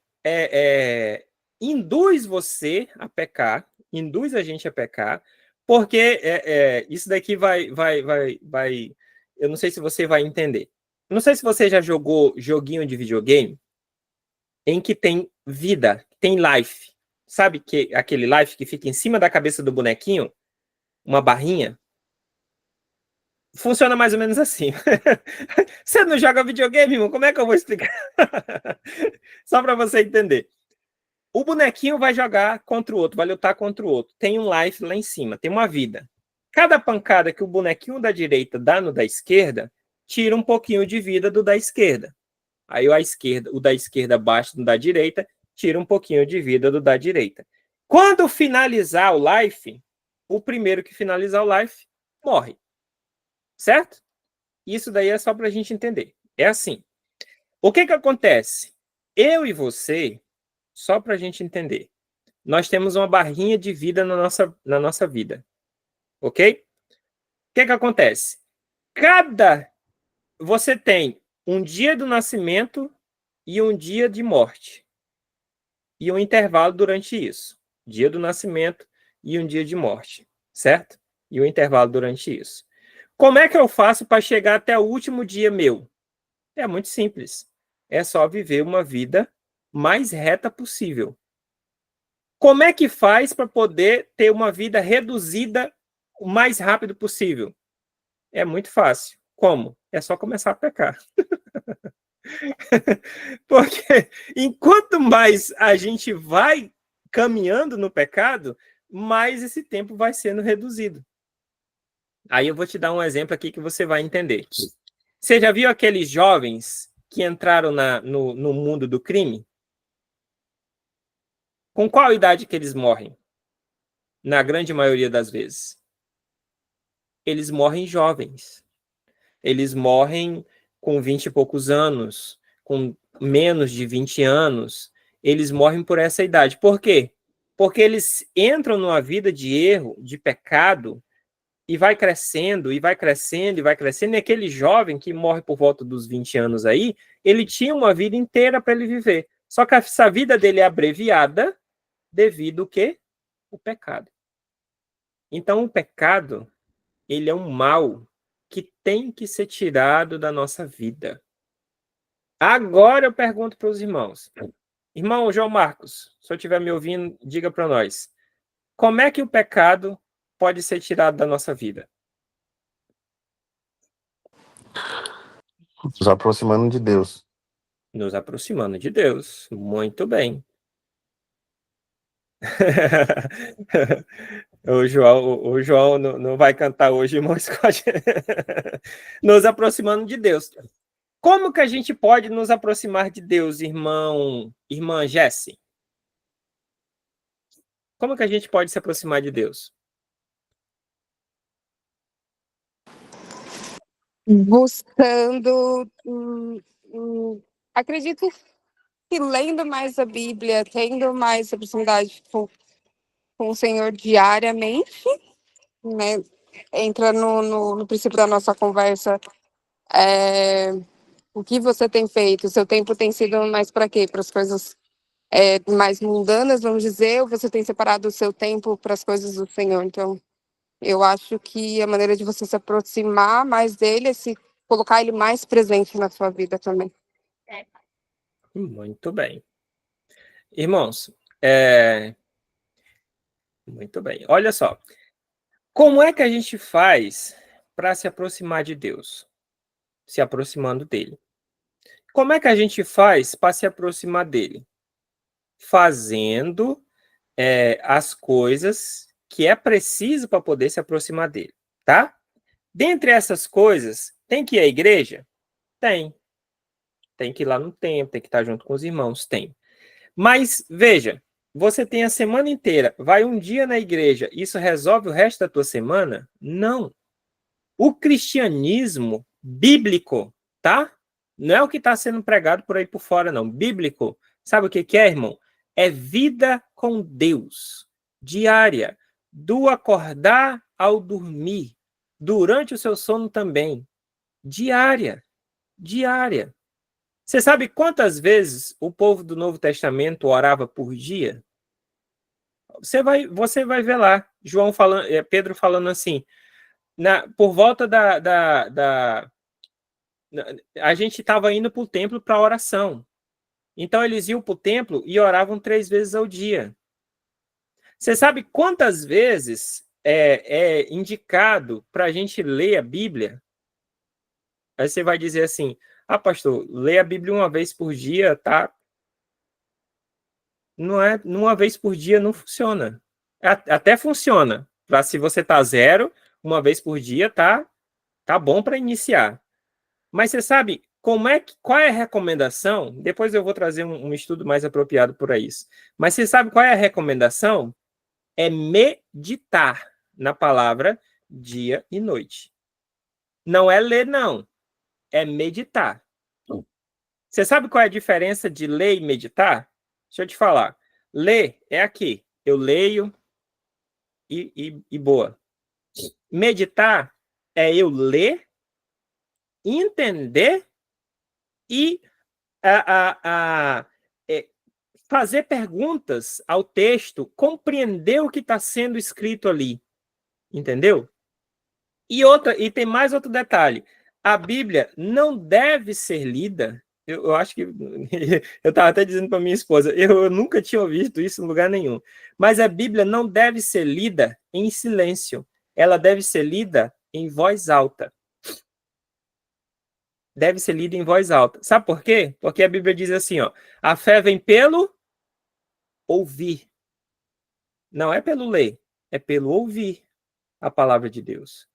induz você a pecar, induz a gente a pecar, porque isso daqui vai. Eu não sei se você vai entender. Não sei se você já jogou joguinho de videogame em que tem vida, tem life. Sabe aquele life que fica em cima da cabeça do bonequinho? Uma barrinha? Funciona mais ou menos assim. Você não joga videogame, irmão? Como é que eu vou explicar? Só para você entender. O bonequinho vai jogar contra o outro, vai lutar contra o outro. Tem um life lá em cima, tem uma vida. Cada pancada que o bonequinho da direita dá no da esquerda, tira um pouquinho de vida do da esquerda. Aí o da esquerda bate no da direita, tira um pouquinho de vida do da direita. Quando finalizar o life, o primeiro que finalizar o life morre. Certo? Isso daí é só para a gente entender. É assim. O que acontece? Eu e você, só para a gente entender, nós temos uma barrinha de vida na nossa vida. Ok? O que acontece? Você tem um dia do nascimento e um dia de morte. E um intervalo durante isso. Dia do nascimento e um dia de morte. Certo? E um intervalo durante isso. Como é que eu faço para chegar até o último dia meu? É muito simples. É só viver uma vida mais reta possível. Como é que faz para poder ter uma vida reduzida o mais rápido possível? É muito fácil. Como? É só começar a pecar. Porque enquanto mais a gente vai caminhando no pecado, mais esse tempo vai sendo reduzido. Aí eu vou te dar um exemplo aqui que você vai entender. Você já viu aqueles jovens que entraram no mundo do crime? Com qual idade que eles morrem? Na grande maioria das vezes. Eles morrem jovens. Eles morrem com 20 e poucos anos, com menos de 20 anos. Eles morrem por essa idade. Por quê? Porque eles entram numa vida de erro, de pecado, e vai crescendo, e vai crescendo, e vai crescendo. E aquele jovem que morre por volta dos 20 anos aí, ele tinha uma vida inteira para ele viver. Só que essa vida dele é abreviada devido ao quê? O pecado. Então, o pecado, ele é um mal que tem que ser tirado da nossa vida. Agora eu pergunto para os irmãos. Irmão João Marcos, se eu estiver me ouvindo, diga para nós. Como é que o pecado pode ser tirado da nossa vida? Nos aproximando de Deus. Nos aproximando de Deus. Muito bem. O João não vai cantar hoje, irmão Scott. Nos aproximando de Deus. Como que a gente pode nos aproximar de Deus, irmã Jessie? Como que a gente pode se aproximar de Deus? Buscando, acredito que lendo mais a Bíblia, tendo mais a proximidade com o Senhor diariamente, né? Entra no princípio da nossa conversa. O que você tem feito? O seu tempo tem sido mais para quê? Para as coisas mais mundanas, vamos dizer, ou você tem separado o seu tempo para as coisas do Senhor? Então, eu acho que a maneira de você se aproximar mais dele é se colocar ele mais presente na sua vida também. Muito bem. Irmãos, muito bem. Olha só. Como é que a gente faz para se aproximar de Deus? Se aproximando dele. Como é que a gente faz para se aproximar dele? Fazendo as coisas que é preciso para poder se aproximar dele, tá? Dentre essas coisas, tem que ir à igreja? Tem. Tem que ir lá no templo, tem que estar junto com os irmãos, tem. Mas, veja, você tem a semana inteira, vai um dia na igreja, isso resolve o resto da tua semana? Não. O cristianismo bíblico, tá? Não é o que está sendo pregado por aí por fora, não. Bíblico, sabe o que é, irmão? É vida com Deus, diária, do acordar ao dormir, durante o seu sono também, diária, diária. Você sabe quantas vezes o povo do Novo Testamento orava por dia? Você vai ver lá, Pedro falando assim, por volta a gente estava indo para o templo para oração. Então, eles iam para o templo e oravam 3 vezes ao dia. Você sabe quantas vezes é indicado para a gente ler a Bíblia? Aí você vai dizer assim, pastor, ler a Bíblia uma vez por dia, tá? Não é, uma vez por dia não funciona. Até funciona. Para se você tá 0, uma vez por dia tá bom para iniciar. Mas você sabe qual é a recomendação? Depois eu vou trazer um estudo mais apropriado para isso. Mas você sabe qual é a recomendação? É meditar na palavra dia e noite. Não é ler, não. É meditar. Você sabe qual é a diferença de ler e meditar? Deixa eu te falar. Ler é aqui. Eu leio e boa. Meditar é eu ler, entender e fazer perguntas ao texto, compreender o que está sendo escrito ali. Entendeu? E tem mais outro detalhe. A Bíblia não deve ser lida. Eu acho que eu estava até dizendo para minha esposa, eu nunca tinha visto isso em lugar nenhum. Mas a Bíblia não deve ser lida em silêncio. Ela deve ser lida em voz alta. deve ser lido em voz alta. Sabe por quê? Porque a Bíblia diz assim, ó, a fé vem pelo ouvir. Não é pelo ler, é pelo ouvir a palavra de Deus.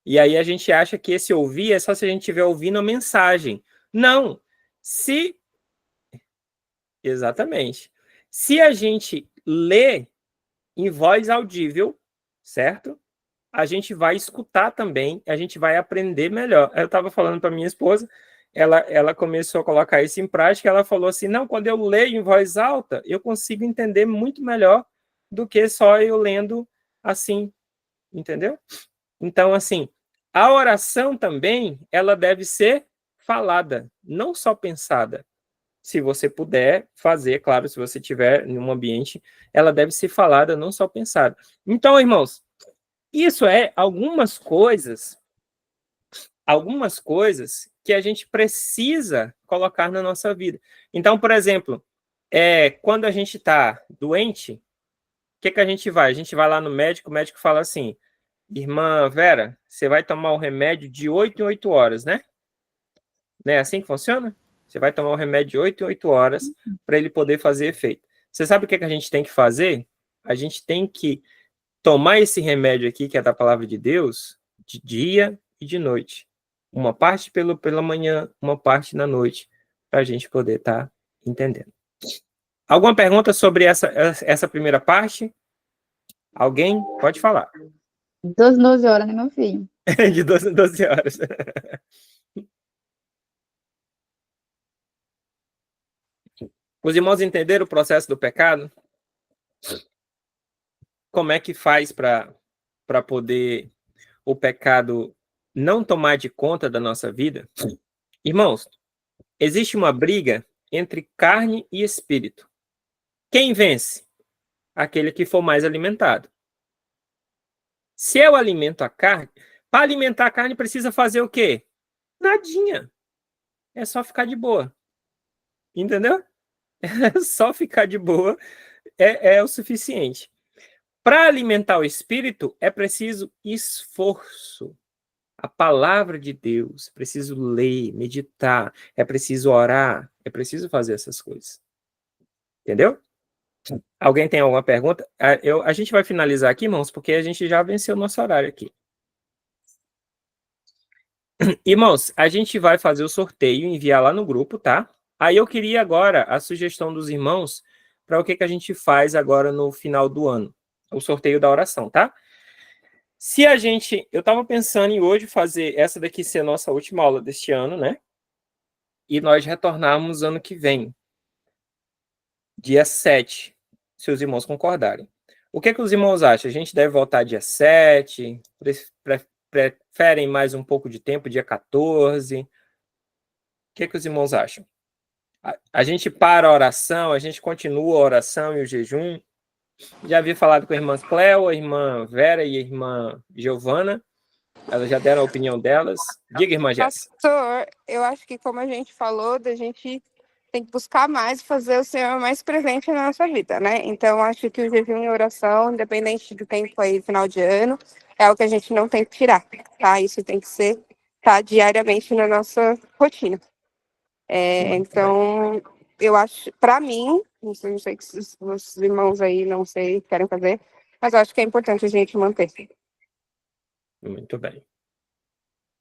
E aí a gente acha que esse ouvir é só se a gente estiver ouvindo a mensagem. Não. Exatamente. Se a gente lê em voz audível, certo? A gente vai escutar também, a gente vai aprender melhor. Eu estava falando para minha esposa, ela começou a colocar isso em prática, ela falou assim, não, quando eu leio em voz alta, eu consigo entender muito melhor do que só eu lendo assim, entendeu? Então, assim, a oração também, ela deve ser falada, não só pensada. Se você puder fazer, claro, se você estiver em um ambiente, ela deve ser falada, não só pensada. Então, irmãos, isso é algumas coisas que a gente precisa colocar na nossa vida. Então, por exemplo, quando a gente está doente, o que a gente vai? A gente vai lá no médico, o médico fala assim, irmã Vera, você vai tomar o remédio de 8 em 8 horas, né? Não é assim que funciona? Você vai tomar o remédio de 8 em 8 horas para ele poder fazer efeito. Você sabe o que a gente tem que fazer? A gente tem que tomar esse remédio aqui, que é da palavra de Deus, de dia e de noite. Uma parte pela manhã, uma parte na noite, para a gente poder estar entendendo. Alguma pergunta sobre essa primeira parte? Alguém? Pode falar. 12 horas, né, meu filho? De 12 horas. Os irmãos entenderam o processo do pecado? Como é que faz para poder o pecado não tomar de conta da nossa vida? Irmãos, existe uma briga entre carne e espírito. Quem vence? Aquele que for mais alimentado. Se eu alimento a carne, para alimentar a carne precisa fazer o quê? Nadinha. É só ficar de boa. Entendeu? É só ficar de boa é o suficiente. Para alimentar o espírito, é preciso esforço. A palavra de Deus, é preciso ler, meditar, é preciso orar, é preciso fazer essas coisas. Entendeu? Alguém tem alguma pergunta? A gente vai finalizar aqui, irmãos, porque a gente já venceu o nosso horário aqui. Irmãos, a gente vai fazer o sorteio e enviar lá no grupo, tá? Aí eu queria agora a sugestão dos irmãos para o que a gente faz agora no final do ano. O sorteio da oração, tá? Eu estava pensando em hoje fazer essa daqui ser a nossa última aula deste ano, né? E nós retornarmos ano que vem, dia 7, se os irmãos concordarem. O que os irmãos acham? A gente deve voltar dia 7? Preferem mais um pouco de tempo, dia 14? O que os irmãos acham? A gente para a oração, a gente continua a oração e o jejum. Já havia falado com a irmã Cleo, a irmã Vera e a irmã Giovana. Elas já deram a opinião delas. Diga, irmã Jéssica. Pastor, eu acho que como a gente falou, a gente tem que buscar mais fazer o Senhor mais presente na nossa vida, né? Então, acho que o jejum e a oração, independente do tempo aí, final de ano, é algo que a gente não tem que tirar, tá? Isso tem que ser, tá, diariamente na nossa rotina. Então, eu acho, para mim, não sei se os irmãos aí, não sei, querem fazer, mas eu acho que é importante a gente manter. Muito bem.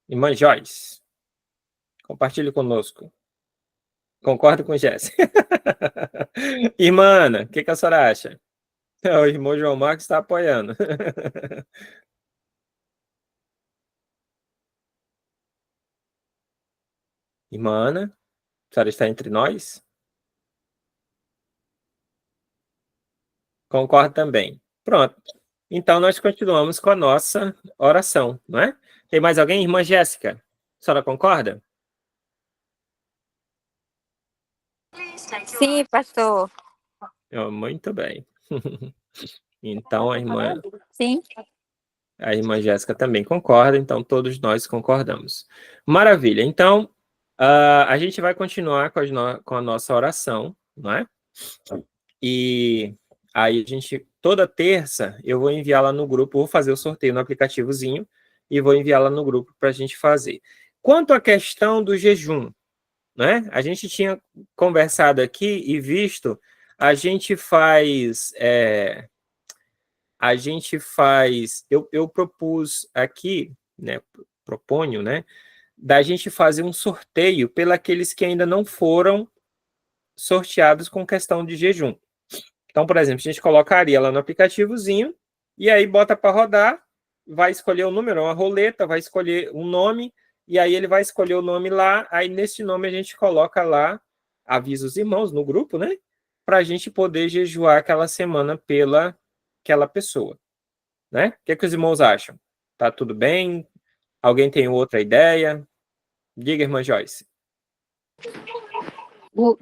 Irmã Joyce, compartilhe conosco. Concordo com Jéssica. Irmã Ana, o que a senhora acha? O irmão João Marcos está apoiando. Irmã Ana, a senhora está entre nós? Concordo também. Pronto. Então, nós continuamos com a nossa oração, não é? Tem mais alguém? Irmã Jéssica, a senhora concorda? Sim, pastor. Muito bem. Então, a irmã Jéssica também concorda, então todos nós concordamos. Maravilha. Então, a gente vai continuar com a nossa oração, não é? E aí toda terça, eu vou enviar lá no grupo, vou fazer o sorteio no aplicativozinho e vou enviar lá no grupo para a gente fazer. Quanto à questão do jejum, né? A gente tinha conversado aqui e visto, a gente faz, eu propus aqui, né, proponho, né, da gente fazer um sorteio pelos que ainda não foram sorteados com questão de jejum. Então, por exemplo, a gente colocaria lá no aplicativozinho e aí bota para rodar, vai escolher o número, uma roleta, vai escolher um nome, e aí ele vai escolher o nome lá, aí nesse nome a gente coloca lá, avisa os irmãos no grupo, né? Para a gente poder jejuar aquela semana pela aquela pessoa, né? O que os irmãos acham? Tá tudo bem? Alguém tem outra ideia? Diga, irmã Joyce.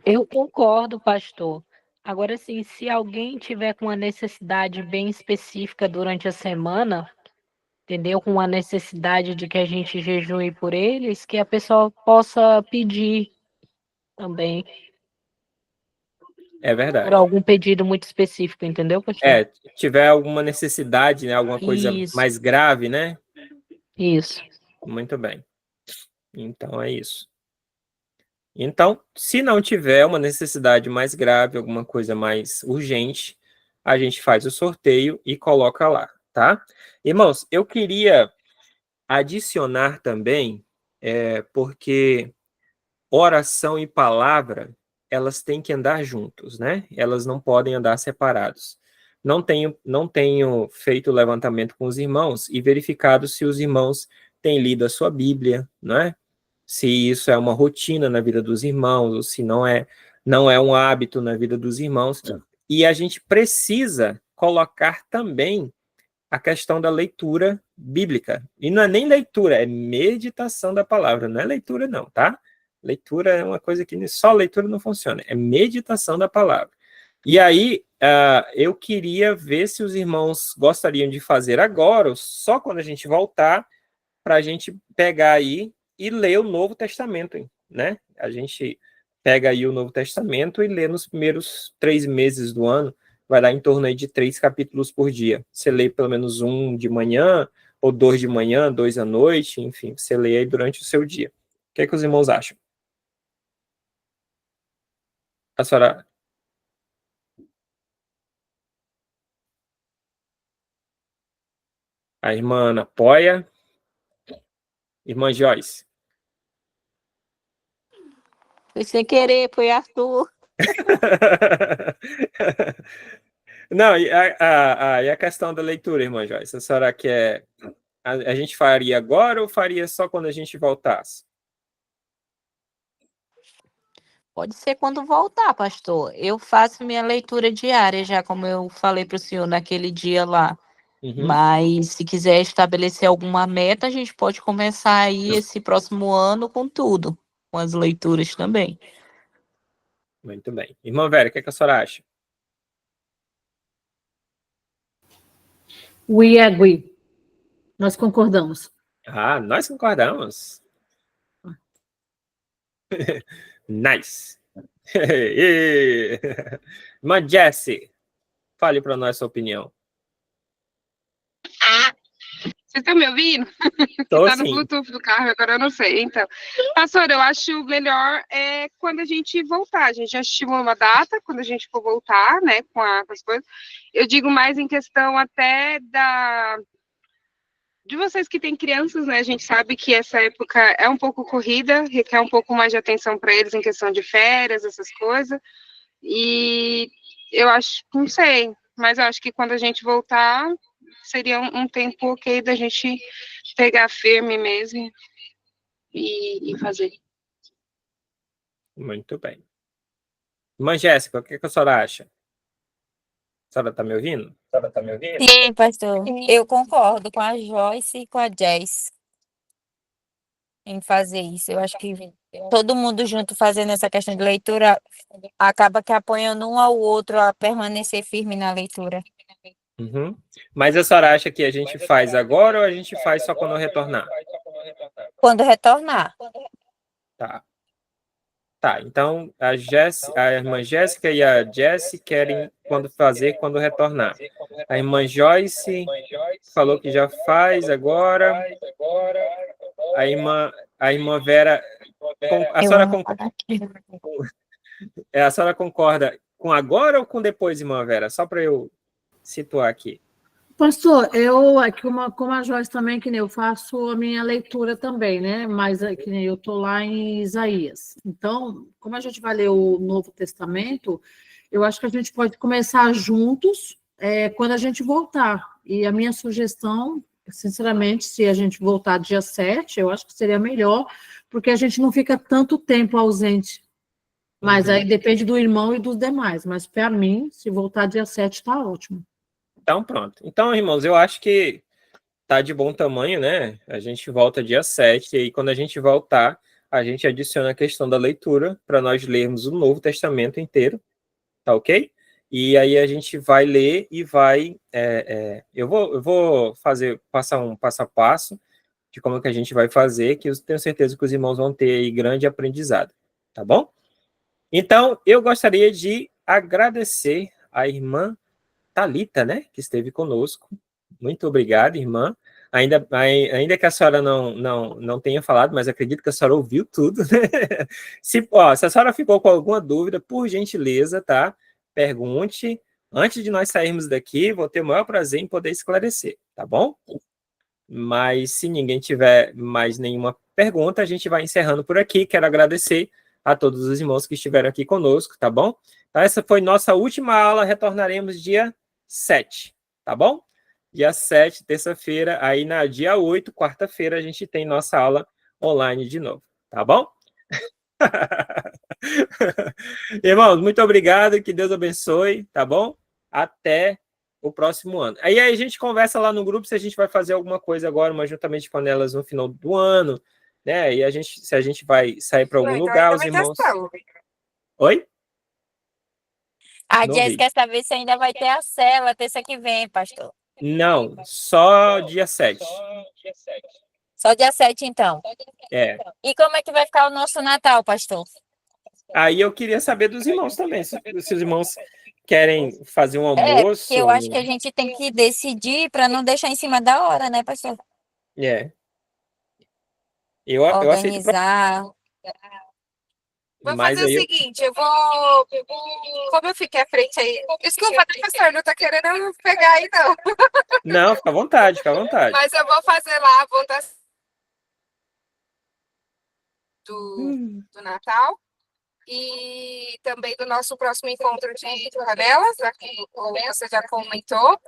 Eu concordo, pastor. Agora, sim, se alguém tiver com uma necessidade bem específica durante a semana, entendeu? Com uma necessidade de que a gente jejue por eles, que a pessoa possa pedir também, É por verdade. algum pedido muito específico, entendeu, pastor? Tiver alguma necessidade, né? Alguma coisa Isso. mais grave, né? Isso. Muito bem. Então, é isso. Então, se não tiver uma necessidade mais grave, alguma coisa mais urgente, a gente faz o sorteio e coloca lá, tá? Irmãos, eu queria adicionar também, porque oração e palavra, elas têm que andar juntos, né? Elas não podem andar separados. Não tenho feito o levantamento com os irmãos e verificado se os irmãos têm lido a sua Bíblia, né? Se isso é uma rotina na vida dos irmãos, ou se não é um hábito na vida dos irmãos. E a gente precisa colocar também a questão da leitura bíblica. E não é nem leitura, é meditação da palavra, não é leitura não, tá? Leitura é uma coisa que só leitura não funciona, é meditação da palavra. E aí, eu queria ver se os irmãos gostariam de fazer agora, ou só quando a gente voltar, para a gente pegar aí e ler o Novo Testamento, né? A gente pega aí o Novo Testamento e lê nos primeiros 3 meses do ano, vai dar em torno aí de 3 capítulos por dia. Você lê pelo menos um de manhã, ou 2 de manhã, 2 à noite, enfim, você lê aí durante o seu dia. O que é que os irmãos acham? A senhora... A irmã Ana apoia. Irmã Joyce. Foi sem querer, foi Arthur. Não, e a questão da leitura, irmã Joyce? A senhora quer... A gente faria agora ou faria só quando a gente voltasse? Pode ser quando voltar, pastor. Eu faço minha leitura diária, já como eu falei para o senhor naquele dia lá. Uhum. Mas se quiser estabelecer alguma meta, a gente pode começar aí esse próximo ano com tudo, com as leituras também. Muito bem. Irmã Vera, o que a senhora acha? We agree. Nós concordamos. Nós concordamos. Nice. Irmã Jessie, fale para nós sua opinião. Vocês estão me ouvindo? Tô Tá no sim. Bluetooth do carro, agora eu não sei. Então, pastor, eu acho melhor quando a gente voltar. A gente já estimou uma data, quando a gente for voltar, né, com as coisas. Eu digo mais em questão até de vocês que têm crianças, né? A gente sabe que essa época é um pouco corrida, requer um pouco mais de atenção para eles em questão de férias, essas coisas. E eu acho, não sei, mas eu acho que quando a gente voltar, seria um tempo ok da gente pegar firme mesmo e fazer. Muito bem. Irmã Jéssica, o que a senhora acha? A senhora está me ouvindo? Sim, pastor. Eu concordo com a Joyce e com a Jess em fazer isso. Eu acho que todo mundo junto fazendo essa questão de leitura acaba que apoiando um ao outro a permanecer firme na leitura. Uhum. Mas a senhora acha que a gente faz agora ou a gente faz só quando retornar? Quando retornar. Tá, então a irmã Jéssica e a Jessie querem quando retornar. A irmã Joyce falou que já faz agora. a irmã Vera, a senhora concorda? A senhora concorda com agora ou com depois, irmã Vera? Só para eu situar aqui. Pastor, eu, aqui como a Joyce também, que nem eu faço a minha leitura também, né? Mas que nem eu estou lá em Isaías. Então, como a gente vai ler o Novo Testamento, eu acho que a gente pode começar juntos quando a gente voltar. E a minha sugestão, sinceramente, se a gente voltar dia 7, eu acho que seria melhor, porque a gente não fica tanto tempo ausente. Mas aí depende do irmão e dos demais. Mas para mim, se voltar dia 7, está ótimo. Então, pronto. Então, irmãos, eu acho que tá de bom tamanho, né? A gente volta dia 7, e aí quando a gente voltar, a gente adiciona a questão da leitura para nós lermos o Novo Testamento inteiro, tá ok? E aí a gente vai ler e vai... eu vou passar um passo a passo de como que a gente vai fazer, que eu tenho certeza que os irmãos vão ter aí grande aprendizado, tá bom? Então, eu gostaria de agradecer a irmã Thalita, né, que esteve conosco. Muito obrigado, irmã. Ainda que a senhora não tenha falado, mas acredito que a senhora ouviu tudo, né? Se a senhora ficou com alguma dúvida, por gentileza, tá? Pergunte. Antes de nós sairmos daqui, vou ter o maior prazer em poder esclarecer, tá bom? Mas se ninguém tiver mais nenhuma pergunta, a gente vai encerrando por aqui. Quero agradecer a todos os irmãos que estiveram aqui conosco, tá bom? Então, essa foi nossa última aula, retornaremos dia 7, tá bom? Dia 7, terça-feira, aí na dia 8, quarta-feira, a gente tem nossa aula online de novo, tá bom? Irmãos, muito obrigado, que Deus abençoe, tá bom? Até o próximo ano. Aí a gente conversa lá no grupo se a gente vai fazer alguma coisa agora, uma juntamento de panelas no final do ano, né? E se a gente vai sair para algum lugar, os irmãos... Oi? A Não Jess ouvi. quer saber se ainda vai ter a cela terça que vem, pastor. Não, só dia 7. Só dia 7, então. E como é que vai ficar o nosso Natal, pastor? Aí eu queria saber dos irmãos também, se os irmãos querem fazer um almoço. Porque eu acho que a gente tem que decidir para não deixar em cima da hora, né, pastor? Eu aceito. Organizar. Vou fazer o seguinte, como eu fiquei à frente aí... Desculpa, professor, não tô querendo pegar aí, não. Não, fica à vontade, fica à vontade. Mas eu vou fazer lá a votação do Natal e também do nosso próximo encontro de panelas, aqui, como você já comentou.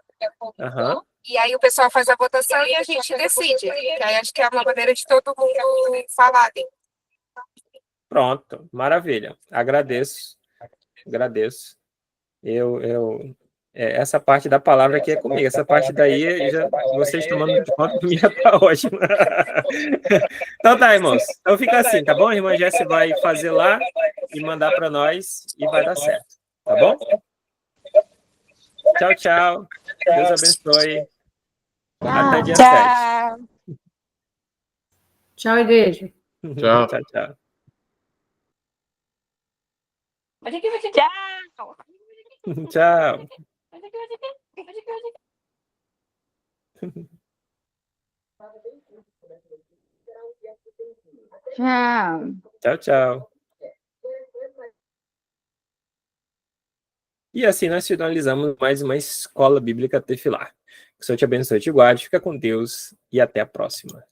E aí o pessoal faz a votação e a gente decide. Que aí acho que é uma maneira de todo mundo falar. Pronto, maravilha. Agradeço. Essa parte da palavra aqui é comigo. Essa parte daí, vocês tomando de conta comigo, tá ótimo. Então tá, irmãos. Então fica assim, tá bom? A irmã Jéssica vai fazer lá e mandar para nós e vai dar certo. Tá bom? Tchau, tchau. Deus abençoe. Até dia 7. Tchau, igreja. Tchau, tchau. Tchau. Tchau. Tchau, tchau. E assim nós finalizamos mais uma Escola Bíblica Tefilar. Que o Senhor te abençoe e te guarde. Fica com Deus e até a próxima.